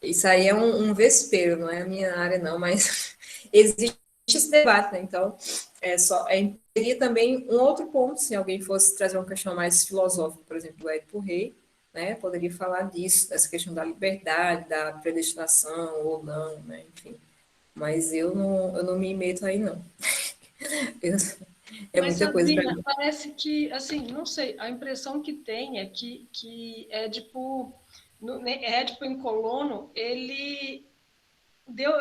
isso aí é um vespeiro, não é a minha área, não, mas existe esse debate, né? Então, teria também um outro ponto, se alguém fosse trazer uma questão mais filosófica, por exemplo, do Édipo Rei, né? Poderia falar disso, dessa questão da liberdade, da predestinação ou não, né? Enfim. Mas eu não me meto aí, não. É Mas, muita coisa para Sabrina, mim. parece que, assim, não sei, a impressão que tem é que Édipo, Édipo em Colono, ele deu,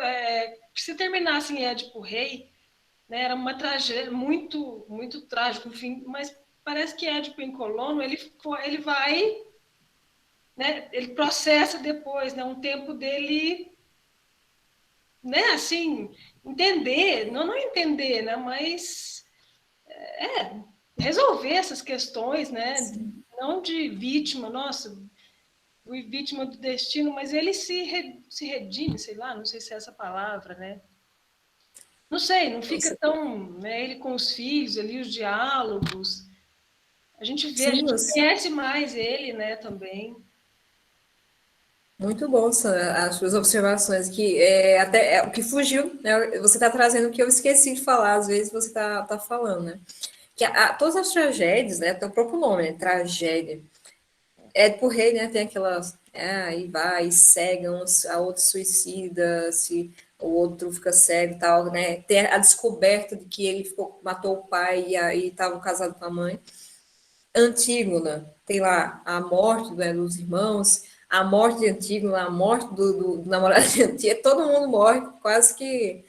se terminasse em Édipo Rei, né, era uma tragédia muito, muito trágico, enfim, mas parece que Édipo em Colono, ele vai, né, ele processa depois, né, um tempo dele, né, assim, entender, não entender, né, mas resolver essas questões, né? Sim. Não de vítima, nossa, fui vítima do destino, mas ele se redime, sei lá, não sei se é essa palavra, né? Não sei, não fica tão, né? Ele com os filhos ali, os diálogos. A gente vê, a Sim, gente conhece mais ele, né, também. muito bom as suas observações, que até o que fugiu, né? Você está trazendo o que eu esqueci de falar, às vezes você tá falando, né? Que todas as tragédias, né? Até o próprio nome, né? Tragédia. Édipo Rei, né? Tem Aí vai, cega, a outra suicida, se o outro fica cego e tal, né? Ter a descoberta de que ele matou o pai e aí estava casado com a mãe. Antígona, tem lá a morte, né, dos irmãos, a morte de Antígona, a morte do namorado de Antígona, todo mundo morre, quase que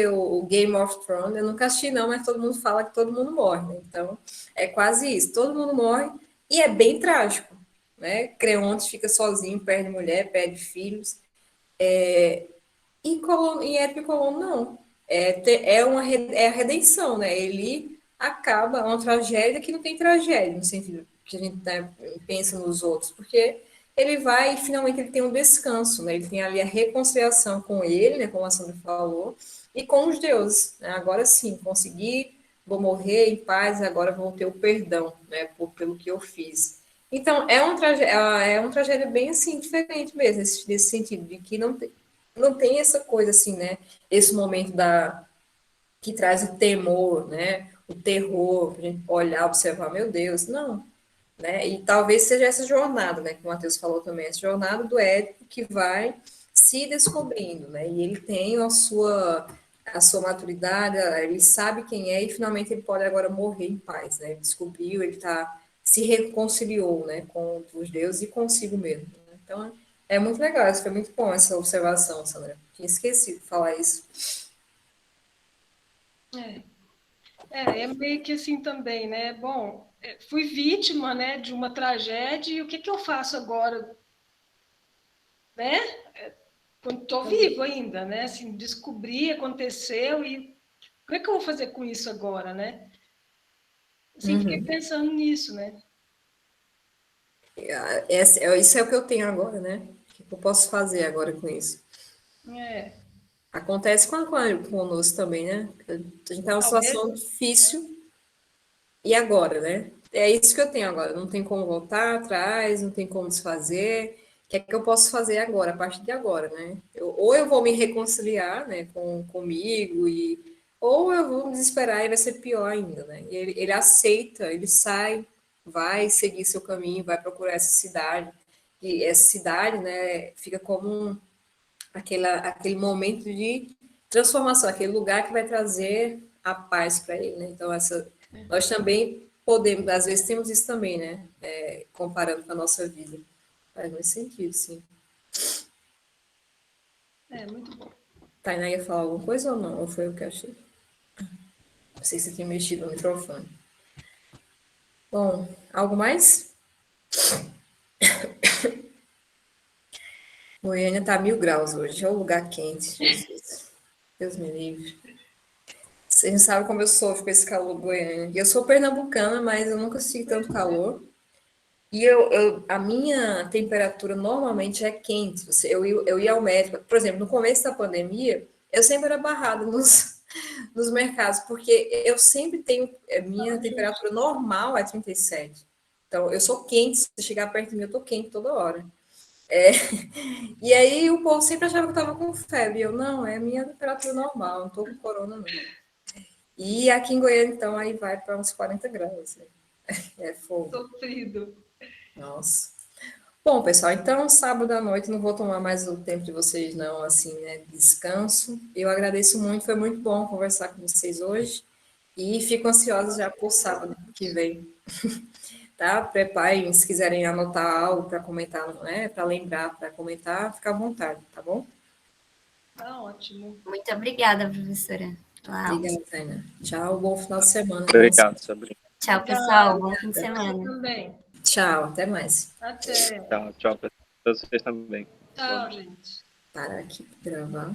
o Game of Thrones. Eu nunca assisti não, mas todo mundo fala que todo mundo morre, né? Então é quase isso, todo mundo morre e é bem trágico, né? Creonte fica sozinho, perde mulher, perde filhos, e Épico e Colono não. É a redenção, né? Ele acaba, é uma tragédia que não tem tragédia, no sentido que a gente, né, pensa nos outros, porque ele vai e finalmente ele tem um descanso, né? Ele tem ali a reconciliação com ele, né? Como a Sandra falou, e com os deuses, né? Agora sim, consegui, vou morrer em paz, agora vou ter o perdão, né? Pelo que eu fiz. Então, é uma tragédia bem assim, diferente mesmo, nesse sentido, de que não tem essa coisa assim, né? Esse momento que traz o temor, né? O terror, a gente olhar, observar, meu Deus, não, né? E talvez seja essa jornada, né? Que o Matheus falou também, essa jornada do Édipo que vai se descobrindo, né? E ele tem a sua maturidade, ele sabe quem é e finalmente ele pode agora morrer em paz, né? Ele descobriu, se reconciliou, né? Com os deuses e consigo mesmo. Né? Então, é muito legal, isso foi muito bom essa observação, Sandra. Tinha esquecido de falar isso. É meio que assim também, né? Bom, fui vítima, né, de uma tragédia e o que eu faço agora, né? Quando estou vivo ainda, né? Assim, descobri, aconteceu e o que eu vou fazer com isso agora, né? Assim, fiquei pensando nisso, né? Isso é o que eu tenho agora, né? O que eu posso fazer agora com isso? Acontece conosco também, né? A gente está numa Talvez. situação difícil. E agora, né? É isso que eu tenho agora. Não tem como voltar atrás, não tem como desfazer. O que é que eu posso fazer agora, a partir de agora, né? Ou eu vou me reconciliar, né, comigo, ou eu vou me desesperar e vai ser pior ainda, né? E ele aceita, ele sai, vai seguir seu caminho, vai procurar essa cidade. E essa cidade, né, fica como aquele momento de transformação, aquele lugar que vai trazer a paz para ele, né? Então, nós também podemos, às vezes temos isso também, né? Comparando com a nossa vida. Faz muito sentido, sim. Muito bom. Tainá ia falar alguma coisa ou não? Ou foi o que eu achei? Não sei se você tinha mexido no microfone. Bom, algo mais? Goiânia tá 1000 graus hoje, é um lugar quente, Jesus. Deus me livre. Vocês não sabem como eu sofro com esse calor Goiânia. E eu sou pernambucana, mas eu nunca sinto tanto calor. E a minha temperatura normalmente é quente. Eu ia ao médico, por exemplo, no começo da pandemia, eu sempre era barrada nos mercados, porque eu sempre tenho, minha temperatura normal é 37. Então, eu sou quente, se chegar perto de mim, eu tô quente toda hora. E aí o povo sempre achava que eu estava com febre. Eu, não, é a minha temperatura normal, não tô com corona, não. E aqui em Goiânia, então, aí vai para uns 40 graus. Né? É fogo. Sofrido. Nossa. Bom, pessoal, então, sábado à noite, não vou tomar mais o tempo de vocês, não, assim, né, descanso. Eu agradeço muito, foi muito bom conversar com vocês hoje e fico ansiosa já por sábado que vem. Tá? Preparem, se quiserem anotar algo para comentar, né, para lembrar, para comentar, fica à vontade, tá bom? Tá ótimo. Muito obrigada, professora. Obrigada, Tainá. Tchau, bom final de semana. Obrigado, Sabrina. Tchau, pessoal. Bom fim de Você semana. também. Tchau, até mais. Até. Tchau, tchau para vocês também. Tchau, gente. Parar aqui, gravar.